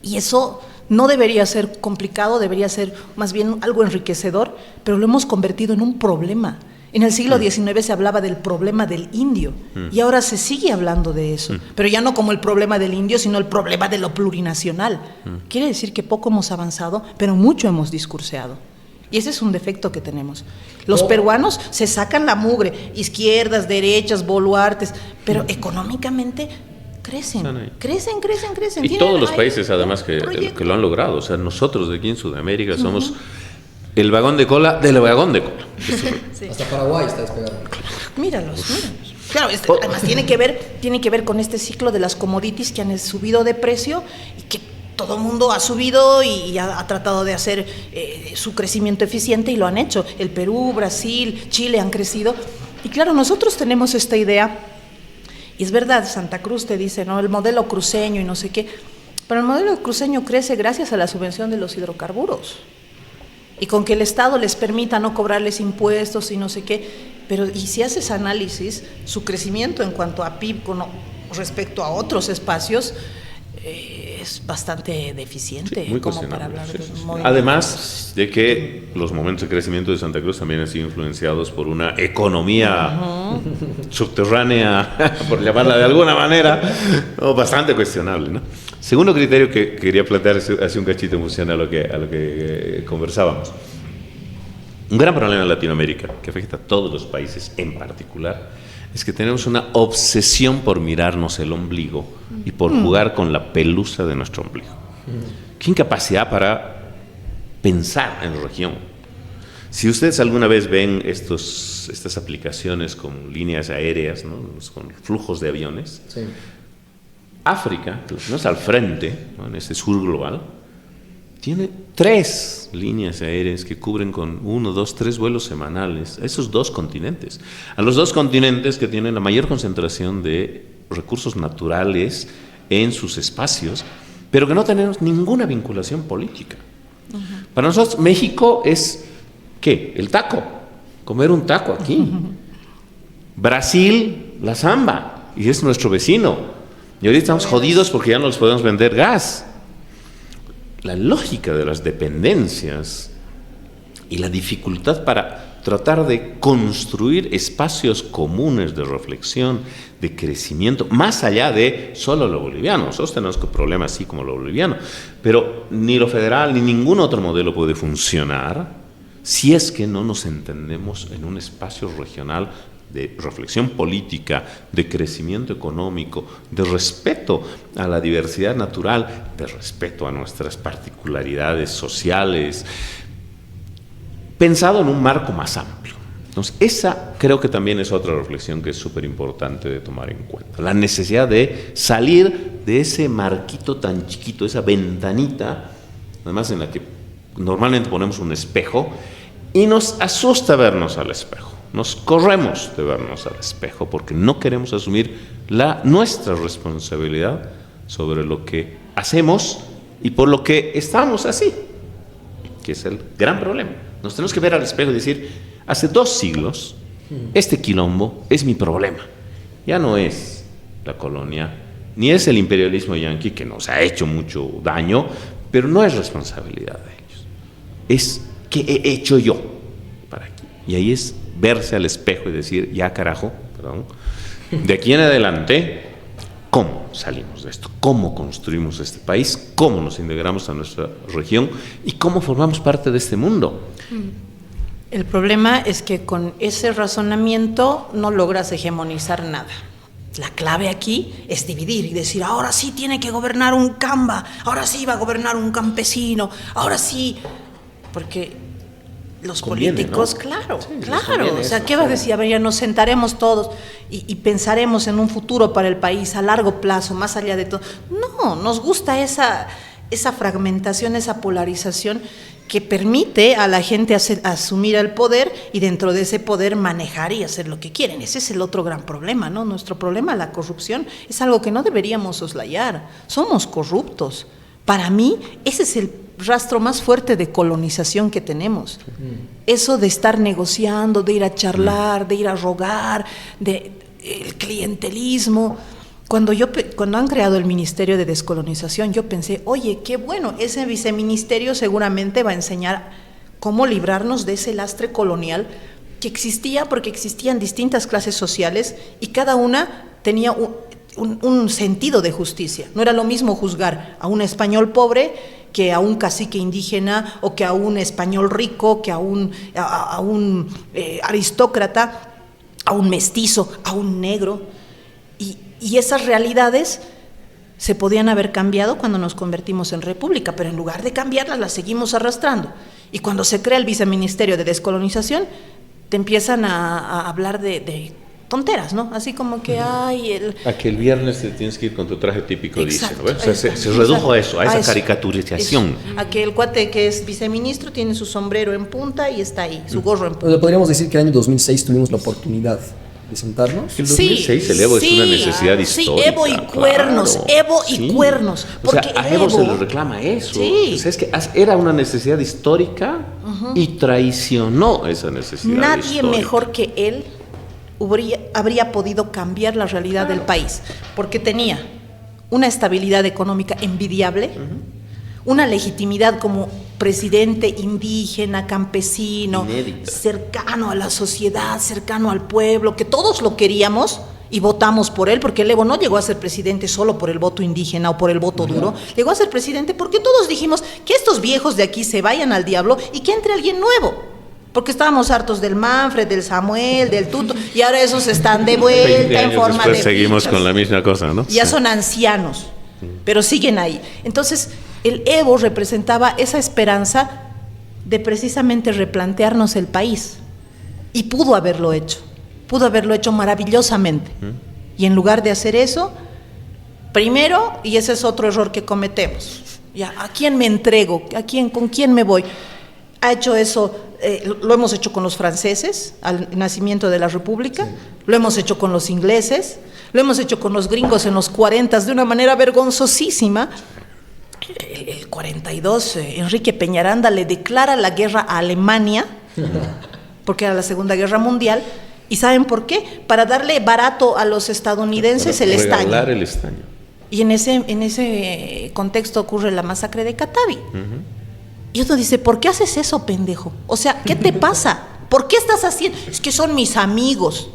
Y eso no debería ser complicado, debería ser más bien algo enriquecedor, pero lo hemos convertido en un problema. En el siglo XIX se hablaba del problema del indio y ahora se sigue hablando de eso, pero ya no como el problema del indio, sino el problema de lo plurinacional. Quiere decir que poco hemos avanzado, pero mucho hemos discurseado. Y ese es un defecto que tenemos. Los peruanos se sacan la mugre, izquierdas, derechas, boluartes, pero económicamente crecen. Y todos los países además que lo han logrado. O sea, nosotros de aquí en Sudamérica somos el vagón de cola del vagón de cola. Sí. Hasta Paraguay está despegando. Míralos. Claro, además tiene que ver con este ciclo de las commodities que han subido de precio y que todo el mundo ha subido y ha tratado de hacer su crecimiento eficiente y lo han hecho. El Perú, Brasil, Chile han crecido. Y claro, nosotros tenemos esta idea, y es verdad, Santa Cruz te dice, ¿no? El modelo cruceño y no sé qué, pero el modelo cruceño crece gracias a la subvención de los hidrocarburos. Y con que el Estado les permita no cobrarles impuestos y no sé qué, pero y si haces análisis, su crecimiento en cuanto a PIB con respecto a otros espacios es bastante deficiente, muy como para hablar de un movimiento. Además de que los momentos de crecimiento de Santa Cruz también han sido influenciados por una economía subterránea, por llamarla de alguna manera, bastante cuestionable, ¿no? Segundo criterio que quería plantear hace un cachito en función a lo que conversábamos. Un gran problema en Latinoamérica, que afecta a todos los países en particular, es que tenemos una obsesión por mirarnos el ombligo y por jugar con la pelusa de nuestro ombligo. Qué incapacidad para pensar en la región. Si ustedes alguna vez ven estas aplicaciones con líneas aéreas, ¿no? Con flujos de aviones, Sí. África, que no es al frente, ¿no? En este sur global, tiene 3 líneas aéreas que cubren con 1, 2, 3 vuelos semanales a esos 2 continentes. A los 2 continentes que tienen la mayor concentración de recursos naturales en sus espacios, pero que no tenemos ninguna vinculación política. Para nosotros, México es, ¿qué? El taco, comer un taco aquí. Brasil, la samba, y es nuestro vecino. Y ahorita estamos jodidos porque ya no les podemos vender gas. La lógica de las dependencias y la dificultad para tratar de construir espacios comunes de reflexión, de crecimiento, más allá de solo lo boliviano. Nosotros tenemos problemas así como lo boliviano, pero ni lo federal ni ningún otro modelo puede funcionar si es que no nos entendemos en un espacio regional de reflexión política, de crecimiento económico, de respeto a la diversidad natural, de respeto a nuestras particularidades sociales, pensado en un marco más amplio. Entonces, esa creo que también es otra reflexión que es súper importante de tomar en cuenta. La necesidad de salir de ese marquito tan chiquito, esa ventanita, además en la que normalmente ponemos un espejo, y nos asusta vernos al espejo. Nos corremos de vernos al espejo porque no queremos asumir nuestra responsabilidad sobre lo que hacemos y por lo que estamos así, que es el gran problema. Nos tenemos que ver al espejo y decir, hace 2 siglos, este quilombo es mi problema. Ya no es la colonia, ni es el imperialismo yanqui, que nos ha hecho mucho daño, pero no es responsabilidad de ellos. Es qué he hecho yo para aquí. Y ahí es verse al espejo y decir, ya carajo, de aquí en adelante, ¿cómo salimos de esto? ¿Cómo construimos este país? ¿Cómo nos integramos a nuestra región? ¿Y cómo formamos parte de este mundo? El problema es que con ese razonamiento no logras hegemonizar nada. La clave aquí es dividir y decir, ahora sí tiene que gobernar un camba, ahora sí va a gobernar un campesino, ahora sí, porque los conviene, políticos, ¿no? claro, Sí, les claro. conviene O sea, eso, ¿qué va a decir? A ver, ya nos sentaremos todos y pensaremos en un futuro para el país a largo plazo, más allá de todo. No, nos gusta esa fragmentación, esa polarización que permite a la gente asumir el poder y dentro de ese poder manejar y hacer lo que quieren. Ese es el otro gran problema, ¿no? Nuestro problema, la corrupción, es algo que no deberíamos soslayar. Somos corruptos. Para mí, ese es el rastro más fuerte de colonización que tenemos. Eso de estar negociando, de ir a charlar, de ir a rogar, el clientelismo. Cuando han creado el Ministerio de Descolonización, yo pensé, oye, qué bueno, ese viceministerio seguramente va a enseñar cómo librarnos de ese lastre colonial que existía, porque existían distintas clases sociales y cada una tenía un sentido de justicia. No era lo mismo juzgar a un español pobre que a un cacique indígena, o que a un español rico, que a un aristócrata, a un mestizo, a un negro. Y esas realidades se podían haber cambiado cuando nos convertimos en república, pero en lugar de cambiarlas, las seguimos arrastrando. Y cuando se crea el Viceministerio de Descolonización, te empiezan a hablar de tonteras, ¿no? Así como que hay A que el viernes te tienes que ir con tu traje típico, Exacto, dicen, ¿no? O sea, se redujo a eso, a esa caricaturización. A que el cuate que es viceministro tiene su sombrero en punta y está ahí, su gorro en punta. O sea, podríamos decir que en el año 2006 tuvimos la oportunidad de sentarnos. El 2006 el Evo es una necesidad histórica. Sí, Evo y cuernos, claro, Evo y sí. cuernos. O sea, Porque a Evo se le reclama eso. Sí. O sea, es que era una necesidad histórica y traicionó esa necesidad nadie histórica. mejor que él habría podido cambiar la realidad del país, porque tenía una estabilidad económica envidiable, una legitimidad como presidente indígena, campesino, Inédita. cercano a la sociedad, cercano al pueblo, que todos lo queríamos y votamos por él, porque el Evo no llegó a ser presidente solo por el voto indígena o por el voto duro, llegó a ser presidente porque todos dijimos que estos viejos de aquí se vayan al diablo y que entre alguien nuevo. Porque estábamos hartos del Manfred, del Samuel, del Tuto, y ahora esos están de 20 vuelta en años forma después de seguimos fichas. con la misma cosa, ¿no? Ya Sí. son ancianos, pero siguen ahí. Entonces, el Evo representaba esa esperanza de precisamente replantearnos el país. Y pudo haberlo hecho maravillosamente. Y en lugar de hacer eso, primero, y ese es otro error que cometemos, ya, ¿a quién me entrego? ¿Con quién me voy? Ha hecho eso, lo hemos hecho con los franceses al nacimiento de la República, lo hemos hecho con los ingleses, lo hemos hecho con los gringos en los 40 de una manera vergonzosísima. El 42, Enrique Peñaranda le declara la guerra a Alemania, porque era la Segunda Guerra Mundial. ¿Y saben por qué? Para darle barato a los estadounidenses el estaño. Regalar el estaño. Y en ese contexto ocurre la masacre de Catavi. Y uno dice, ¿por qué haces eso, pendejo? O sea, ¿qué te pasa? ¿Por qué estás haciendo? Es que son mis amigos.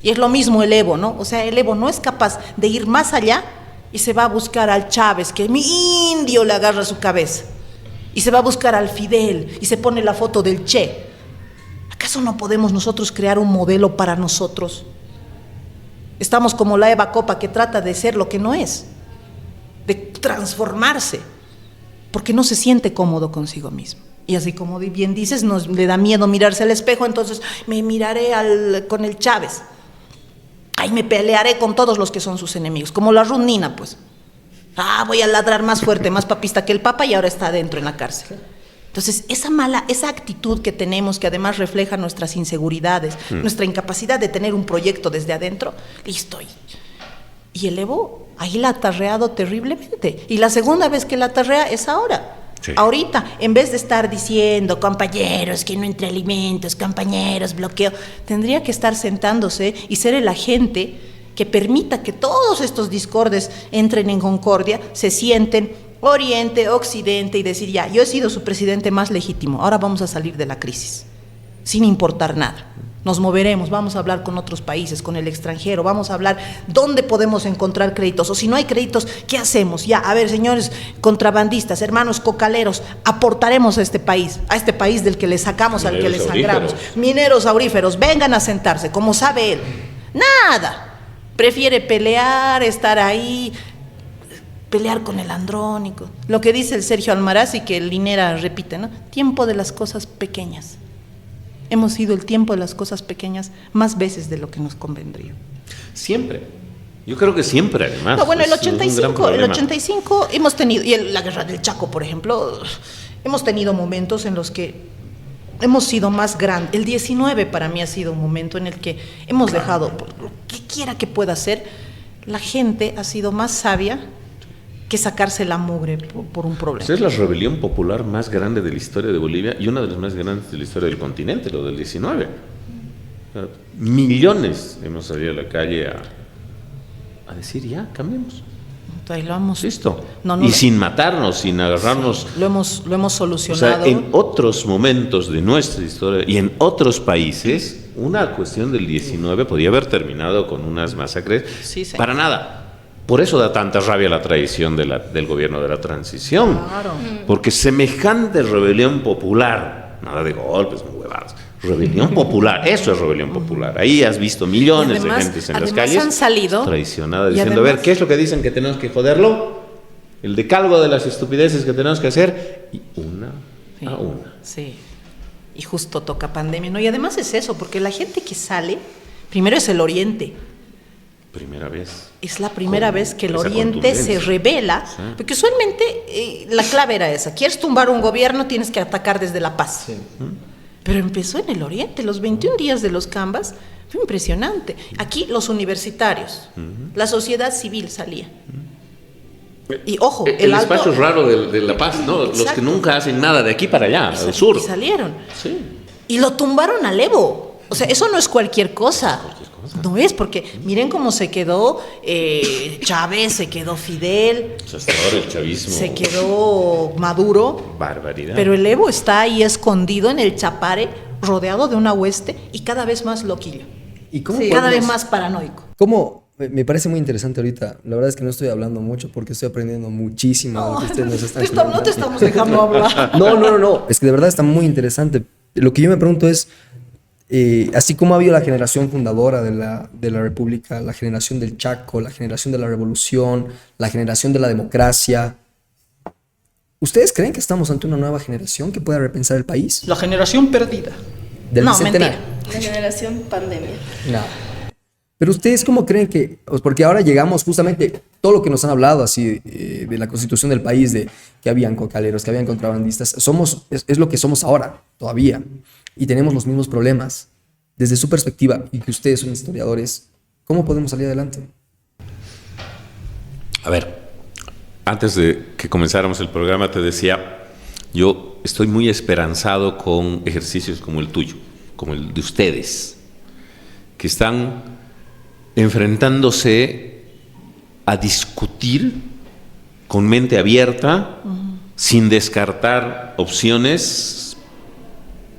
Y es lo mismo el Evo, ¿no? O sea, el Evo no es capaz de ir más allá y se va a buscar al Chávez, que mi indio le agarra su cabeza. Y se va a buscar al Fidel y se pone la foto del Che. ¿Acaso no podemos nosotros crear un modelo para nosotros? Estamos como la Eva Copa, que trata de ser lo que no es, de transformarse, porque no se siente cómodo consigo mismo. Y así como bien dices, le da miedo mirarse al espejo, entonces me miraré con el Chávez. Ahí me pelearé con todos los que son sus enemigos, como la Runina, pues. Voy a ladrar más fuerte, más papista que el Papa, y ahora está adentro en la cárcel. Entonces, esa actitud que tenemos, que además refleja nuestras inseguridades, nuestra incapacidad de tener un proyecto desde adentro, listo. Y el Evo ahí la ha atarreado terriblemente. Y la segunda vez que la atarrea es ahora. Sí. Ahorita, en vez de estar diciendo, compañeros, que no entre alimentos, compañeros, bloqueo, tendría que estar sentándose y ser el agente que permita que todos estos discordes entren en concordia, se sienten Oriente, Occidente, y decir, ya, yo he sido su presidente más legítimo, ahora vamos a salir de la crisis, sin importar nada. Nos moveremos, vamos a hablar con otros países, con el extranjero, vamos a hablar dónde podemos encontrar créditos, o si no hay créditos, ¿qué hacemos? Ya, a ver, señores contrabandistas, hermanos cocaleros, aportaremos a este país del que le sacamos, al que le sangramos. Mineros auríferos, vengan a sentarse, como sabe él. Nada, prefiere pelear, estar ahí, pelear con el Andrónico. Lo que dice el Sergio Almaraz y que el Linera repite, ¿no? Tiempo de las cosas pequeñas. Hemos ido el tiempo de las cosas pequeñas más veces de lo que nos convendría. Siempre. Yo creo que siempre, además. No, bueno, el Es un gran 85 hemos tenido, y la guerra del Chaco, por ejemplo, hemos tenido momentos en los que hemos sido más grandes. El 19 para mí ha sido un momento en el que hemos dejado, por lo que quiera que pueda ser, la gente ha sido más sabia que sacarse la mugre por un problema. Esa es la rebelión popular más grande de la historia de Bolivia y una de las más grandes de la historia del continente, lo del 19. O sea, millones hemos salido a la calle a decir, ya, cambiemos. Ahí lo hemos... Listo. No, y sin matarnos, sin agarrarnos. Lo hemos O solucionado. sea, en otros momentos de nuestra historia y en otros países, una cuestión del 19 podía haber terminado con unas masacres. Sí, señor. Para nada. Por eso da tanta rabia la traición del gobierno de la transición. Claro. Porque semejante rebelión popular, nada de golpes, huevadas, rebelión popular, eso es rebelión popular. Ahí has visto millones de gentes en las calles han salido traicionadas, y diciendo, a además- ver, ¿qué es lo que dicen que tenemos que joderlo? El decálogo de las estupideces que tenemos que hacer, y una a una. Sí. Y justo toca pandemia, ¿no? Y además es eso, porque la gente que sale, primero es el Oriente. Primera vez. Es la primera Con vez que el esa Oriente se contundencia. revela, Sí. porque usualmente la clave era esa. Quieres tumbar un gobierno, tienes que atacar desde la paz. Pero empezó en el Oriente, los 21 días de los Cambas, fue impresionante. Aquí los universitarios, la sociedad civil salía. Y ojo, El alto- espacio raro de La Paz, ¿no? Los que Exacto. nunca hacen nada de aquí para allá, al sur. Y salieron. Sí. Y lo tumbaron al Evo. O sea, eso no es cualquier cosa. No es, porque miren cómo se quedó Chávez, se quedó Fidel, O sea, hasta ahora el chavismo. se quedó Maduro, Barbaridad. pero el Evo está ahí escondido en el Chapare, rodeado de una hueste y cada vez más loquillo, ¿Y cómo cada vez podemos- más paranoico. ¿Cómo? Me parece muy interesante ahorita. La verdad es que no estoy hablando mucho porque estoy aprendiendo muchísimo de lo que ustedes nos están No te estamos dejando hablar. No. Es que de verdad está muy interesante. Lo que yo me pregunto es, así como ha habido la generación fundadora de la República, la generación del Chaco, la generación de la Revolución, la generación de la democracia, ¿ustedes creen que estamos ante una nueva generación que pueda repensar el país? La generación perdida. Del No, bicentenario. La generación pandemia. No. Pero ustedes cómo creen que, pues, porque ahora llegamos justamente, todo lo que nos han hablado así de la constitución del país, de que habían cocaleros, que habían contrabandistas, es lo que somos ahora, todavía, y tenemos los mismos problemas. Desde su perspectiva, y que ustedes son historiadores, ¿cómo podemos salir adelante? A ver, antes de que comenzáramos el programa te decía, yo estoy muy esperanzado con ejercicios como el tuyo, como el de ustedes, que están enfrentándose a discutir con mente abierta, sin descartar opciones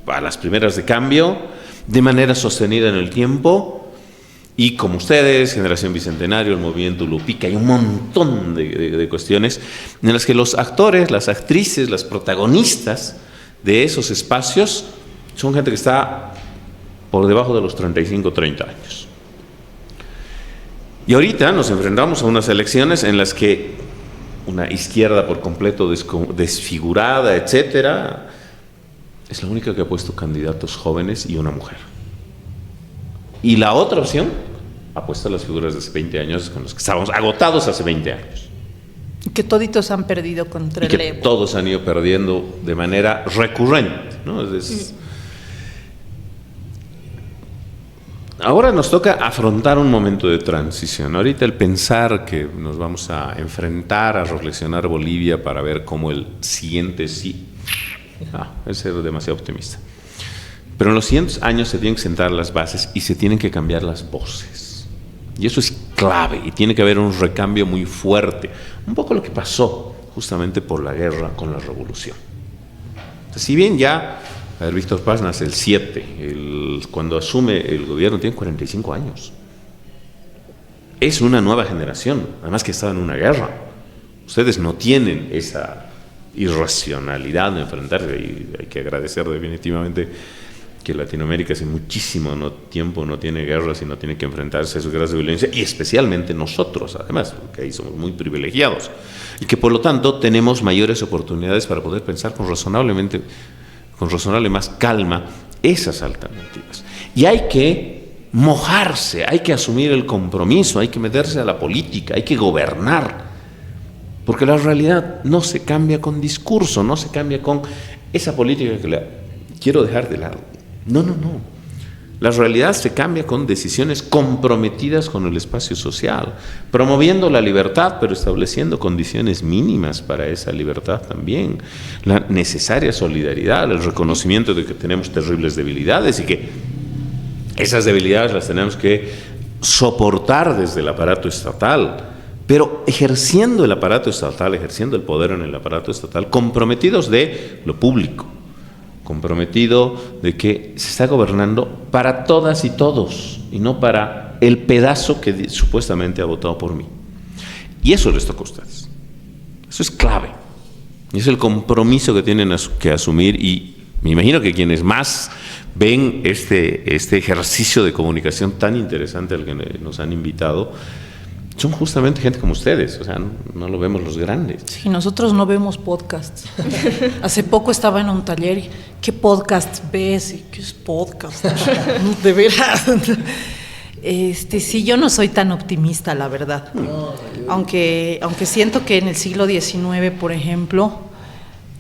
a las primeras de cambio, de manera sostenida en el tiempo, y como ustedes, Generación Bicentenario, el Movimiento Lupica, hay un montón de cuestiones en las que los actores, las actrices, las protagonistas de esos espacios son gente que está por debajo de los 35, 30 años. Y ahorita nos enfrentamos a unas elecciones en las que una izquierda por completo desfigurada, etcétera, es la única que ha puesto candidatos jóvenes y una mujer. Y la otra opción ha puesto a las figuras de hace 20 años con los que estábamos agotados hace 20 años. Que toditos han perdido contra Y el que Evo. todos han ido perdiendo de manera recurrente, ¿no? Ahora nos toca afrontar un momento de transición. Ahorita el pensar que nos vamos a enfrentar, a reflexionar Bolivia para ver cómo el siguiente sí, es ser demasiado optimista. Pero en los siguientes años se tienen que sentar las bases y se tienen que cambiar las voces. Y eso es clave y tiene que haber un recambio muy fuerte. Un poco lo que pasó justamente por la guerra con la revolución. Entonces, si bien ya, a ver, Víctor Paz nace el 7, cuando asume el gobierno tiene 45 años. Es una nueva generación, además que estaba en una guerra. Ustedes no tienen esa irracionalidad de enfrentarse y hay que agradecer definitivamente que Latinoamérica hace muchísimo tiempo no tiene guerras y no tiene que enfrentarse a sus guerras de violencia, y especialmente nosotros, además, porque ahí somos muy privilegiados, y que por lo tanto tenemos mayores oportunidades para poder pensar con razonable más calma esas alternativas. Y hay que mojarse, hay que asumir el compromiso, hay que meterse a la política, hay que gobernar. Porque la realidad no se cambia con discurso, no se cambia con esa política que la quiero dejar de lado. No. La realidad se cambia con decisiones comprometidas con el espacio social, promoviendo la libertad, pero estableciendo condiciones mínimas para esa libertad también. La necesaria solidaridad, el reconocimiento de que tenemos terribles debilidades y que esas debilidades las tenemos que soportar desde el aparato estatal, pero ejerciendo el aparato estatal, ejerciendo el poder en el aparato estatal, comprometidos de lo público, comprometido de que se está gobernando para todas y todos y no para el pedazo que supuestamente ha votado por mí. Y eso les toca a ustedes. Eso es clave. Es el compromiso que tienen que asumir, y me imagino que quienes más ven este ejercicio de comunicación tan interesante al que nos han invitado son justamente gente como ustedes, o sea, no lo vemos los grandes. Sí, nosotros no vemos podcasts. Hace poco estaba en un taller y ¿qué podcast ves? ¿Qué es podcast? De veras. Sí, yo no soy tan optimista, la verdad. Aunque siento que en el siglo XIX, por ejemplo,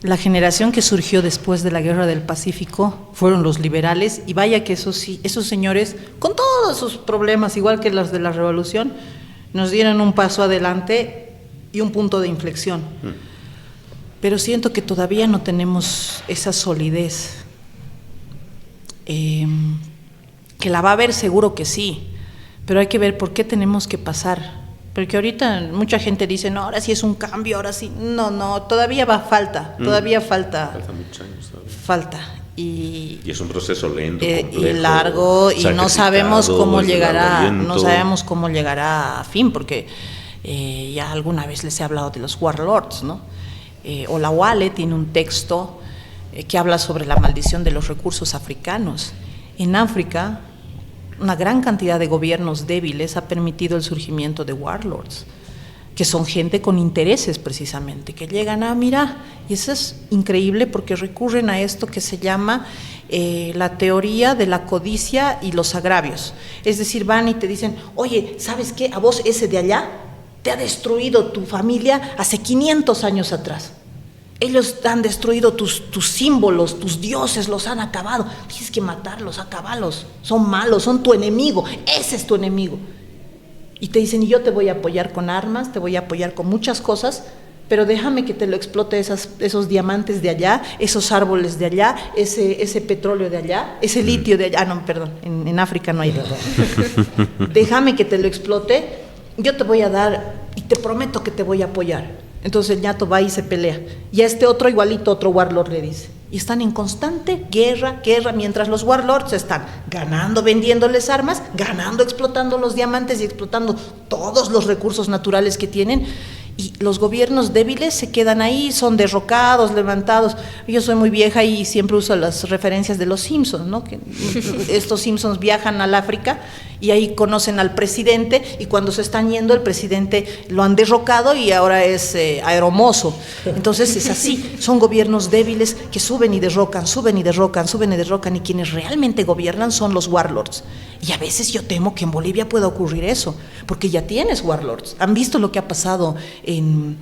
la generación que surgió después de la Guerra del Pacífico fueron los liberales, y vaya que esos señores, con todos sus problemas, igual que los de la Revolución, nos dieron un paso adelante y un punto de inflexión. Pero siento que todavía no tenemos esa solidez. Que la va a haber, seguro que sí, pero hay que ver por qué tenemos que pasar. Porque ahorita mucha gente dice, no, ahora sí es un cambio, ahora sí. No, todavía falta. Falta muchos años todavía. Falta. Y es un proceso lento, complejo, y largo, y no sabemos cómo llegará, a fin, porque ya alguna vez les he hablado de los warlords, ¿no? Olawale tiene un texto que habla sobre la maldición de los recursos africanos. En África, una gran cantidad de gobiernos débiles ha permitido el surgimiento de warlords, que son gente con intereses precisamente, que llegan mira, y eso es increíble porque recurren a esto que se llama la teoría de la codicia y los agravios. Es decir, van y te dicen, oye, ¿sabes qué? A vos ese de allá te ha destruido tu familia hace 500 años atrás. Ellos han destruido tus símbolos, tus dioses, los han acabado. Tienes que matarlos, acabarlos. Son malos, son tu enemigo. Ese es tu enemigo. Y te dicen, y yo te voy a apoyar con armas, te voy a apoyar con muchas cosas, pero déjame que te lo explote esos diamantes de allá, esos árboles de allá, ese petróleo de allá, ese litio de allá. No, perdón, en África no hay litio. Déjame que te lo explote, yo te voy a dar y te prometo que te voy a apoyar. Entonces el ñato va y se pelea. Y a este otro igualito, otro warlord le dice. Y están en constante guerra, mientras los warlords están ganando, vendiéndoles armas, ganando, explotando los diamantes y explotando todos los recursos naturales que tienen. Y los gobiernos débiles se quedan ahí, son derrocados, levantados. Yo soy muy vieja y siempre uso las referencias de los Simpsons, ¿no? Que estos Simpsons viajan al África y ahí conocen al presidente, y cuando se están yendo el presidente lo han derrocado y ahora es aeromozo. Entonces es así, son gobiernos débiles que suben y derrocan, y quienes realmente gobiernan son los warlords. Y a veces yo temo que en Bolivia pueda ocurrir eso, porque ya tienes warlords. ¿Han visto lo que ha pasado en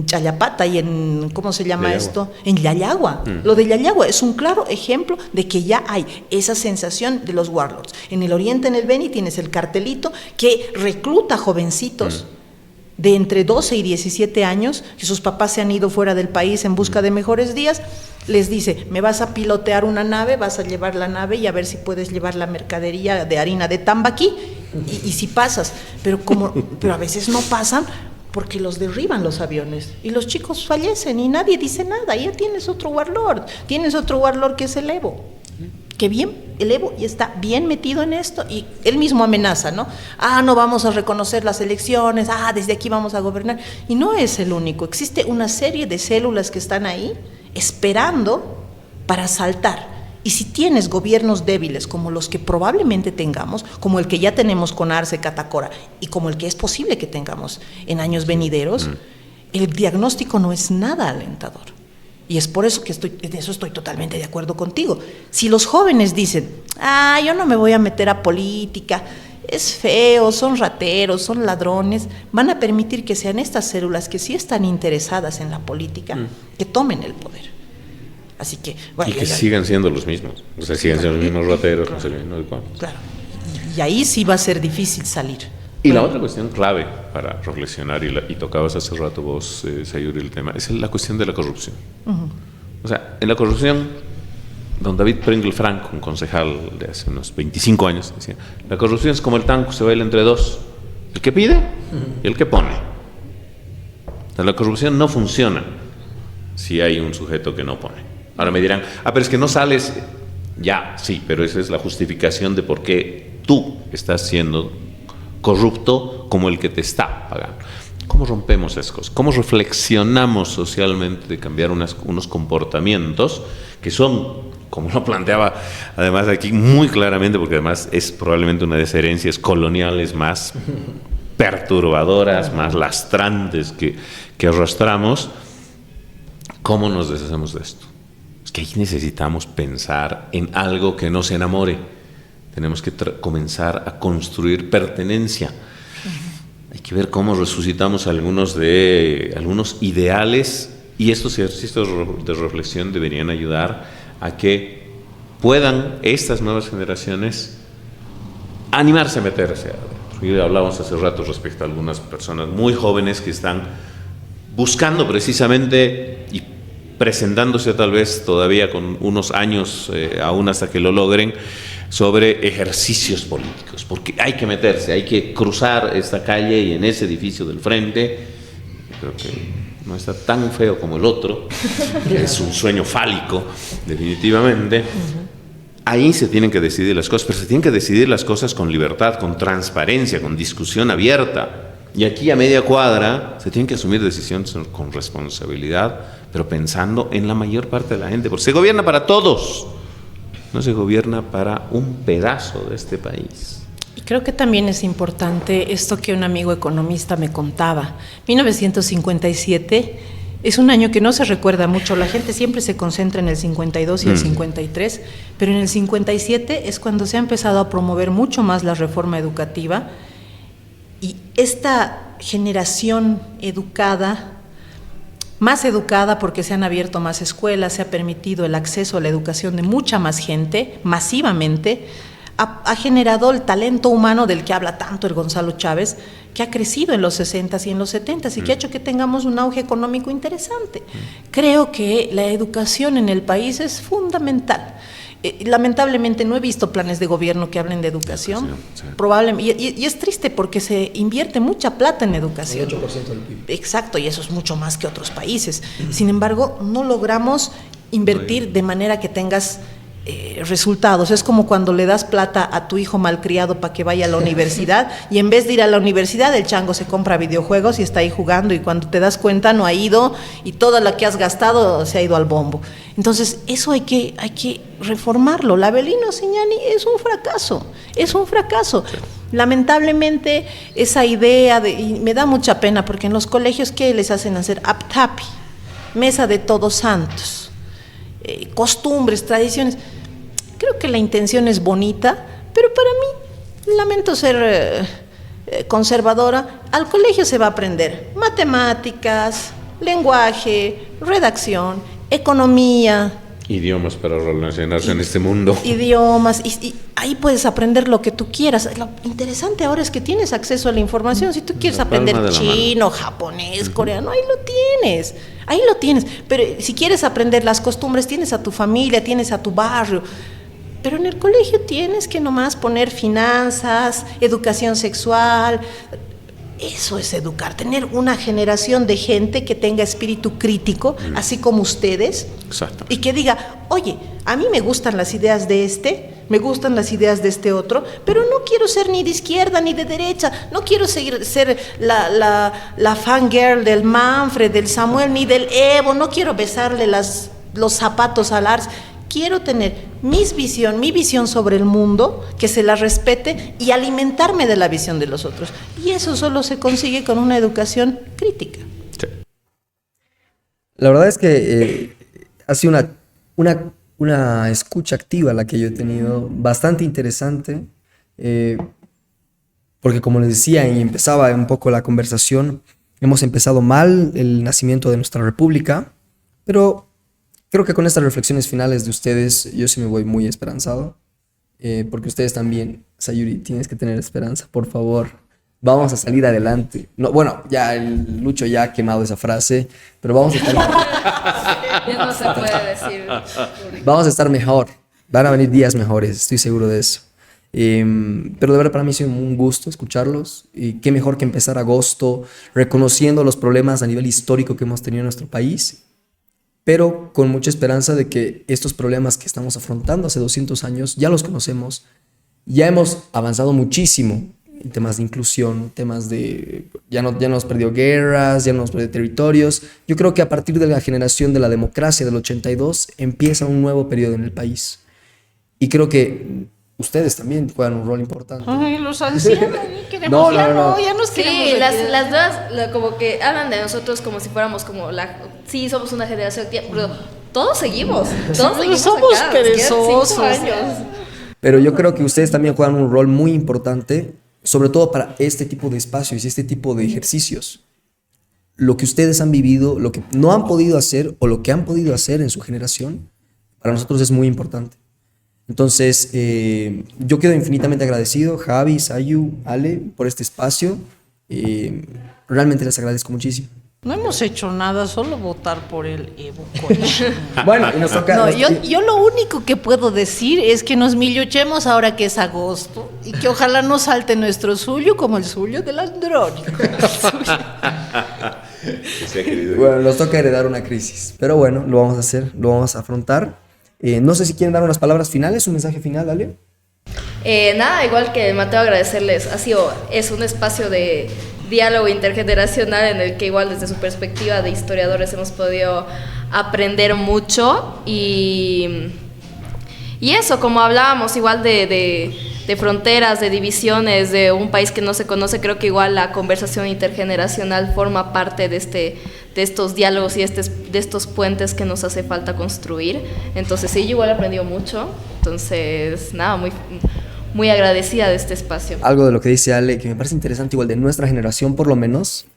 Chayapata y en, ¿cómo se llama esto? En Yayagua. Lo de Yayagua es un claro ejemplo de que ya hay esa sensación de los warlords. En el oriente, en el Beni, tienes el cartelito que recluta jovencitos de entre 12 y 17 años, que sus papás se han ido fuera del país en busca de mejores días. Les dice, me vas a pilotear una nave, vas a llevar la nave y a ver si puedes llevar la mercadería de harina de Tambaqui, y si pasas, pero a veces no pasan porque los derriban los aviones y los chicos fallecen y nadie dice nada. Ya tienes otro warlord que es el Evo, que bien, el Evo y está bien metido en esto, y él mismo amenaza, ¿no? No vamos a reconocer las elecciones, desde aquí vamos a gobernar. Y no es el único, existe una serie de células que están ahí esperando para saltar. Y si tienes gobiernos débiles como los que probablemente tengamos, como el que ya tenemos con Arce, Catacora, y como el que es posible que tengamos en años venideros, el diagnóstico no es nada alentador. Y es por eso que en eso estoy totalmente de acuerdo contigo. Si los jóvenes dicen, yo no me voy a meter a política, es feo, son rateros, son ladrones, van a permitir que sean estas células que sí están interesadas en la política, que tomen el poder. Así que... Bueno, y que sigan siendo los mismos, o sea, sigan siendo los mismos rateros, no sé qué, no sé cuántos. Claro, y ahí sí va a ser difícil salir. Y la otra cuestión clave para reflexionar, y tocabas hace rato vos, Sayuri, el tema, es la cuestión de la corrupción. O sea, en la corrupción, don David Pringle Frank, un concejal de hace unos 25 años, decía, la corrupción es como el tango, se baila entre dos, el que pide y el que pone. O sea, la corrupción no funciona si hay un sujeto que no pone. Ahora me dirán, pero es que no sales. Ya, sí, pero esa es la justificación de por qué tú estás siendo corrupto como el que te está pagando. ¿Cómo rompemos esas cosas? ¿Cómo reflexionamos socialmente de cambiar unos comportamientos que son, como lo planteaba además aquí muy claramente, porque además es probablemente una de esas herencias coloniales más perturbadoras, más lastrantes que arrastramos? ¿Cómo nos deshacemos de esto? Es que ahí necesitamos pensar en algo que nos enamore. Tenemos que comenzar a construir pertenencia. Hay que ver cómo resucitamos algunos ideales, y estos ejercicios de reflexión deberían ayudar a que puedan estas nuevas generaciones animarse a meterse adentro. Y hablábamos hace rato respecto a algunas personas muy jóvenes que están buscando precisamente y presentándose tal vez todavía con unos años, aún hasta que lo logren, sobre ejercicios políticos, porque hay que meterse, hay que cruzar esta calle y en ese edificio del frente, creo que no está tan feo como el otro, que es un sueño fálico, definitivamente. Ahí se tienen que decidir las cosas, pero se tienen que decidir las cosas con libertad, con transparencia, con discusión abierta. Y aquí a media cuadra se tienen que asumir decisiones con responsabilidad, pero pensando en la mayor parte de la gente, porque se gobierna para todos, no se gobierna para un pedazo de este país. Y creo que también es importante esto que un amigo economista me contaba. 1957 es un año que no se recuerda mucho, la gente siempre se concentra en el 52 y el 53, pero en el 57 es cuando se ha empezado a promover mucho más la reforma educativa, y esta generación educada, más educada porque se han abierto más escuelas, se ha permitido el acceso a la educación de mucha más gente, masivamente, ha generado el talento humano del que habla tanto el Gonzalo Chávez, que ha crecido en los 60s y en los 70s y que ha hecho que tengamos un auge económico interesante. Creo que la educación en el país es fundamental. Lamentablemente no he visto planes de gobierno que hablen de educación. Sí. Probablemente, y es triste porque se invierte mucha plata en educación. 8% del PIB. Exacto, y eso es mucho más que otros países. Sin embargo, no logramos invertir de manera que tengas resultados. Es como cuando le das plata a tu hijo malcriado para que vaya a la universidad y en vez de ir a la universidad el chango se compra videojuegos y está ahí jugando, y cuando te das cuenta no ha ido y toda la que has gastado se ha ido al bombo. Entonces eso hay que reformarlo. La Avelino Signani es un fracaso, Sí. Lamentablemente esa idea y me da mucha pena porque en los colegios, ¿qué les hacen hacer? Aptapi, mesa de todos santos, costumbres, tradiciones. Creo que la intención es bonita, pero para mí, lamento ser conservadora, al colegio se va a aprender matemáticas, lenguaje, redacción, economía, idiomas para relacionarse en este mundo. Idiomas, y ahí puedes aprender lo que tú quieras. Lo interesante ahora es que tienes acceso a la información. Si tú quieres aprender chino, japonés, coreano, ahí lo tienes. Pero si quieres aprender las costumbres, tienes a tu familia, tienes a tu barrio. Pero en el colegio tienes que nomás poner finanzas, educación sexual. Eso es educar, tener una generación de gente que tenga espíritu crítico, así como ustedes. Exacto. Y que diga, oye, a mí me gustan las ideas de me gustan las ideas de este otro, pero no quiero ser ni de izquierda ni de derecha, no quiero ser la fangirl del Manfred, del Samuel, ni del Evo, no quiero besarle los zapatos al Ars. Quiero tener mi visión sobre el mundo, que se la respete y alimentarme de la visión de los otros. Y eso solo se consigue con una educación crítica. La verdad es que ha sido una escucha activa la que yo he tenido, bastante interesante, porque como les decía y empezaba un poco la conversación, hemos empezado mal el nacimiento de nuestra república, pero creo que con estas reflexiones finales de ustedes yo sí me voy muy esperanzado, porque ustedes también, Sayuri, tienes que tener esperanza, por favor. Vamos a salir adelante. No, bueno, ya el Lucho ya ha quemado esa frase, pero vamos a estar Ya no se puede decir. vamos a estar mejor. Van a venir días mejores, estoy seguro de eso. Pero de verdad para mí ha sido un gusto escucharlos. Y qué mejor que empezar agosto reconociendo los problemas a nivel histórico que hemos tenido en nuestro país, pero con mucha esperanza de que estos problemas que estamos afrontando hace 200 años ya los conocemos, ya hemos avanzado muchísimo en temas de inclusión, temas de... Ya no hemos perdido guerras, ya no hemos perdido territorios. Yo creo que a partir de la generación de la democracia del 82 empieza un nuevo periodo en el país. Y creo que ustedes también juegan un rol importante. Ay, los ancianos, queremos, ya nos queremos. Sí, las nuevas como que hablan de nosotros como si fuéramos como sí, somos una generación, pero todos seguimos somos acá, perezosos. 5 años. Pero yo creo que ustedes también juegan un rol muy importante, sobre todo para este tipo de espacios y este tipo de ejercicios. Lo que ustedes han vivido, lo que no han podido hacer o lo que han podido hacer en su generación, para nosotros es muy importante. Entonces, yo quedo infinitamente agradecido, Javi, Sayu, Ale, por este espacio. Realmente les agradezco muchísimo. No hemos hecho nada, solo votar por el Evo. Coño. Bueno, y nos toca... No, yo lo único que puedo decir es que nos milluchemos ahora que es agosto y que ojalá no salte nuestro suyo como el suyo del Andrónico. Bueno, nos toca heredar una crisis, pero bueno, lo vamos a hacer, lo vamos a afrontar. No sé si quieren dar unas palabras finales, un mensaje final, Ale. Nada, igual que Mateo, agradecerles. Es un espacio de diálogo intergeneracional en el que igual desde su perspectiva de historiadores hemos podido aprender mucho y eso, como hablábamos igual de fronteras, de divisiones, de un país que no se conoce, creo que igual la conversación intergeneracional forma parte de estos diálogos y de estos puentes que nos hace falta construir. Entonces sí, yo igual he aprendido mucho, entonces nada, muy agradecida de este espacio. Algo de lo que dice Ale, que me parece interesante, igual de nuestra generación por lo menos,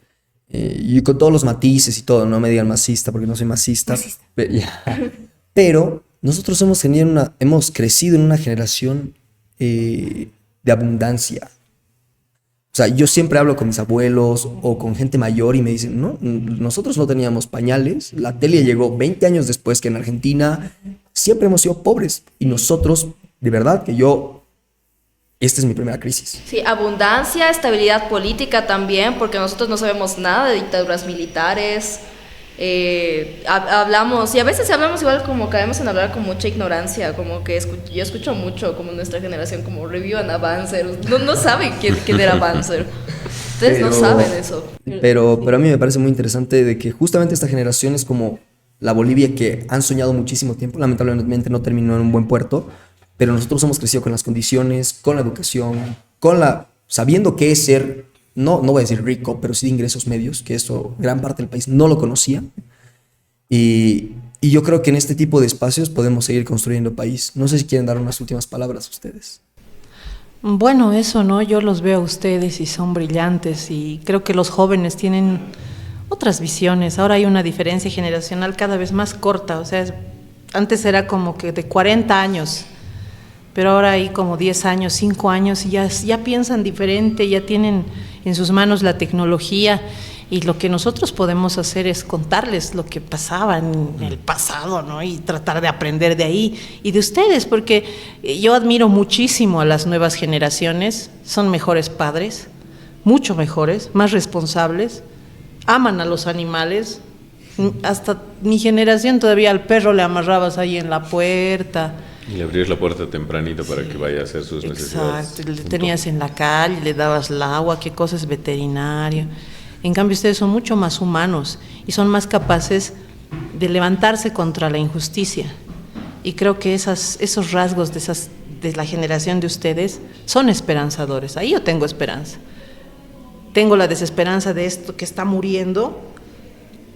y con todos los matices y todo, no me digan masista porque no soy masista. Pero nosotros hemos crecido en una generación de abundancia. O sea, yo siempre hablo con mis abuelos o con gente mayor y me dicen, no, nosotros no teníamos pañales, la tele llegó 20 años después que en Argentina, siempre hemos sido pobres y nosotros, de verdad que esta es mi primera crisis. Sí, abundancia, estabilidad política también, porque nosotros no sabemos nada de dictaduras militares. Hablamos, y a veces hablamos igual como caemos en hablar con mucha ignorancia, como que yo escucho mucho como nuestra generación, como revivan a Banzer, no saben quién era Banzer. Ustedes no saben eso. Pero a mí me parece muy interesante de que justamente esta generación es como la Bolivia que han soñado muchísimo tiempo, lamentablemente no terminó en un buen puerto, pero nosotros hemos crecido con las condiciones, con la educación, sabiendo qué es ser, no voy a decir rico, pero sí de ingresos medios, que eso gran parte del país no lo conocía. Y yo creo que en este tipo de espacios podemos seguir construyendo país. No sé si quieren dar unas últimas palabras a ustedes. Bueno, eso, ¿no? Yo los veo a ustedes y son brillantes y creo que los jóvenes tienen otras visiones. Ahora hay una diferencia generacional cada vez más corta, o sea, antes era como que de 40 años, pero ahora hay como 10 años, 5 años y ya piensan diferente, ya tienen en sus manos la tecnología y lo que nosotros podemos hacer es contarles lo que pasaba en el pasado, ¿no? Y tratar de aprender de ahí y de ustedes, porque yo admiro muchísimo a las nuevas generaciones, son mejores padres, mucho mejores, más responsables, aman a los animales. Hasta mi generación todavía al perro le amarrabas ahí en la puerta. Y le abrías la puerta tempranito para que vaya a hacer sus necesidades. Exacto, le tenías en la calle, le dabas el agua, qué cosa es veterinario. En cambio ustedes son mucho más humanos y son más capaces de levantarse contra la injusticia. Y creo que esos rasgos de la generación de ustedes son esperanzadores. Ahí yo tengo esperanza. Tengo la desesperanza de esto que está muriendo,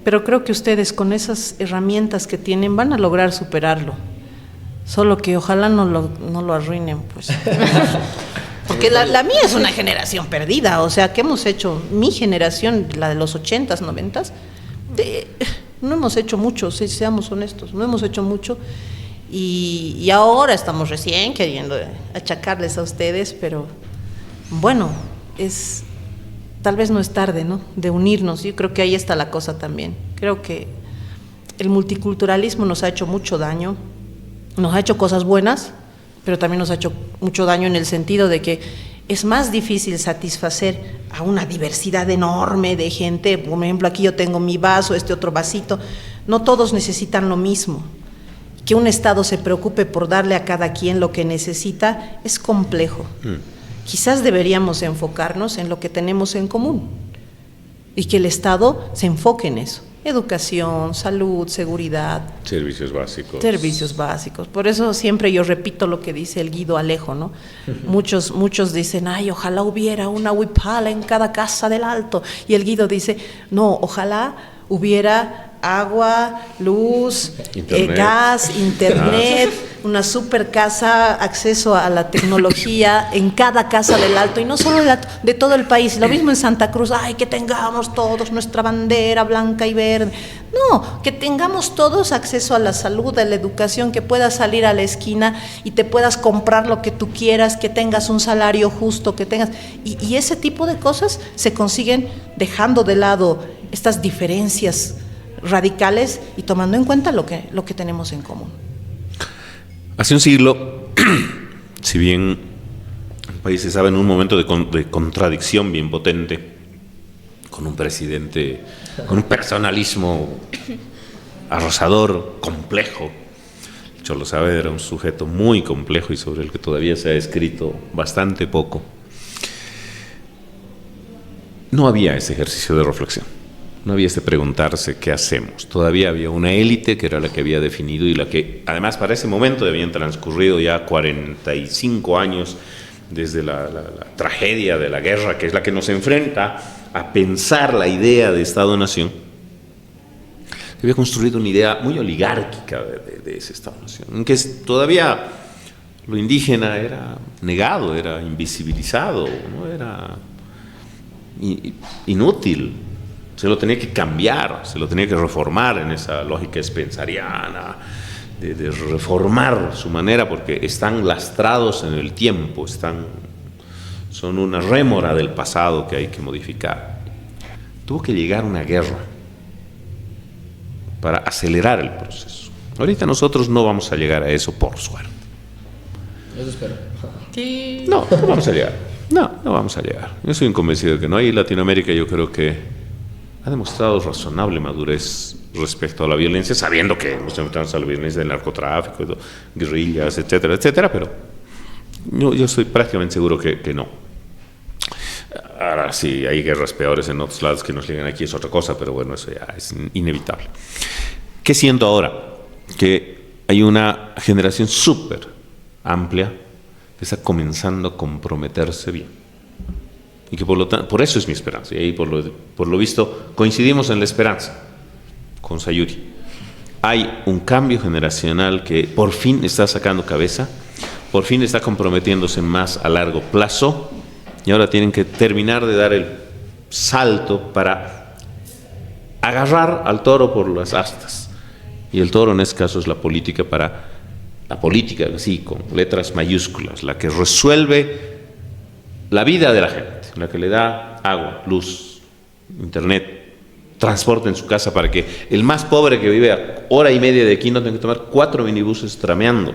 pero creo que ustedes con esas herramientas que tienen van a lograr superarlo. Solo que ojalá no lo arruinen, pues. Porque la mía es una generación perdida, o sea, ¿qué hemos hecho? Mi generación, la de los 80s, 90s, no hemos hecho mucho, seamos honestos, no hemos hecho mucho. Y ahora estamos recién queriendo achacarles a ustedes, pero bueno, tal vez no es tarde, ¿no? De unirnos. Yo creo que ahí está la cosa también. Creo que el multiculturalismo nos ha hecho mucho daño, nos ha hecho cosas buenas, pero también nos ha hecho mucho daño en el sentido de que es más difícil satisfacer a una diversidad enorme de gente. Por ejemplo, aquí yo tengo mi vaso, este otro vasito. No todos necesitan lo mismo. Que un Estado se preocupe por darle a cada quien lo que necesita es complejo. Quizás deberíamos enfocarnos en lo que tenemos en común y que el Estado se enfoque en eso. Educación, salud, seguridad. Servicios básicos. Servicios básicos. Por eso siempre yo repito lo que dice el Guido Alejo, ¿no? Muchos dicen, ay, ojalá hubiera una huipala en cada casa del Alto. Y el Guido dice, no, ojalá hubiera agua, luz, gas, internet, una super casa, acceso a la tecnología en cada casa del Alto, y no solo de todo el país. Lo mismo en Santa Cruz, ay, que tengamos todos nuestra bandera blanca y verde. No, que tengamos todos acceso a la salud, a la educación, que puedas salir a la esquina y te puedas comprar lo que tú quieras, que tengas un salario justo, que tengas... Y ese tipo de cosas se consiguen dejando de lado estas diferencias radicales y tomando en cuenta lo que tenemos en común. Hace un siglo, si bien el país estaba en un momento de contradicción bien potente, con un presidente, con un personalismo arrasador, complejo. Cholo Saavedra era un sujeto muy complejo y sobre el que todavía se ha escrito bastante poco. No había ese ejercicio de reflexión. No había preguntarse qué hacemos. Todavía había una élite que era la que había definido y la que, además, para ese momento habían transcurrido ya 45 años desde la tragedia de la guerra, que es la que nos enfrenta a pensar la idea de Estado-Nación. Había construido una idea muy oligárquica de ese Estado-Nación, en que todavía lo indígena era negado, era invisibilizado, ¿no? Era inútil. Se lo tenía que cambiar, se lo tenía que reformar en esa lógica spenceriana, de reformar su manera, porque están lastrados en el tiempo, son una rémora del pasado que hay que modificar. Tuvo que llegar una guerra para acelerar el proceso. Ahorita nosotros no vamos a llegar a eso, por suerte. Eso espero. Sí. No vamos a llegar. No vamos a llegar. Yo soy convencido de que no. Ahí Latinoamérica yo creo que ha demostrado razonable madurez respecto a la violencia, sabiendo que nos enfrentamos a la violencia del narcotráfico, guerrillas, etcétera, etcétera, pero yo estoy prácticamente seguro que no. Ahora sí, hay guerras peores en otros lados que nos llegan aquí, es otra cosa, pero bueno, eso ya es inevitable. ¿Qué siento ahora? Que hay una generación súper amplia que está comenzando a comprometerse bien. Y que por eso es mi esperanza. Y ahí por lo visto coincidimos en la esperanza con Sayuri. Hay un cambio generacional que por fin está sacando cabeza, por fin está comprometiéndose más a largo plazo, y ahora tienen que terminar de dar el salto para agarrar al toro por las astas. Y el toro en este caso es la política, sí, con letras mayúsculas, la que resuelve la vida de la gente, la que le da agua, luz, internet, transporte en su casa, para que el más pobre que vive a hora y media de aquí no tenga que tomar 4 minibuses trameando.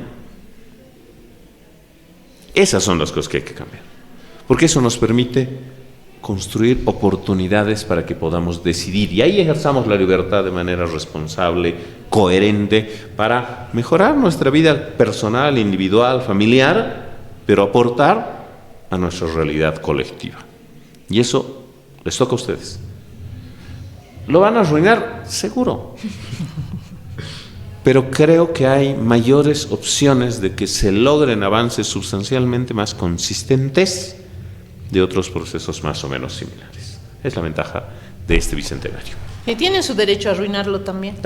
Esas son las cosas que hay que cambiar, porque eso nos permite construir oportunidades para que podamos decidir, y ahí ejerzamos la libertad de manera responsable, coherente, para mejorar nuestra vida personal, individual, familiar, pero aportar a nuestra realidad colectiva. Y eso les toca a ustedes. ¿Lo van a arruinar? Seguro. Pero creo que hay mayores opciones de que se logren avances sustancialmente más consistentes de otros procesos más o menos similares. Es la ventaja de este bicentenario. Y tienen su derecho a arruinarlo también.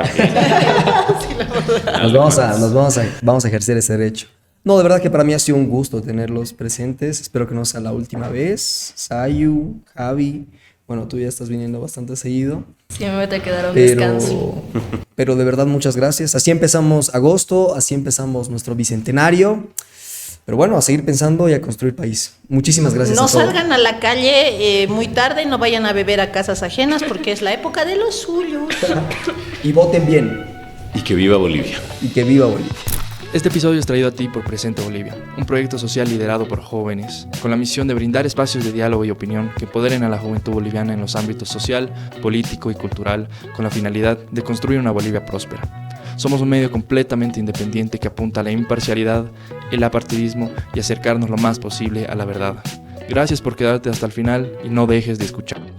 Vamos a ejercer ese derecho. No, de verdad que para mí ha sido un gusto tenerlos presentes. Espero que no sea la última vez. Sayu, Javi, bueno, tú ya estás viniendo bastante seguido. Sí, me voy a quedar a un descanso. Pero de verdad, muchas gracias. Así empezamos agosto, así empezamos nuestro bicentenario. Pero bueno, a seguir pensando y a construir país. Muchísimas gracias No a todos. salgan a la calle muy tarde, no vayan a beber a casas ajenas porque es la época de los suyos. Y voten bien. Y que viva Bolivia. Y que viva Bolivia. Este episodio es traído a ti por Presente Bolivia, un proyecto social liderado por jóvenes, con la misión de brindar espacios de diálogo y opinión que empoderen a la juventud boliviana en los ámbitos social, político y cultural, con la finalidad de construir una Bolivia próspera. Somos un medio completamente independiente que apunta a la imparcialidad, el apartidismo y acercarnos lo más posible a la verdad. Gracias por quedarte hasta el final y no dejes de escucharnos.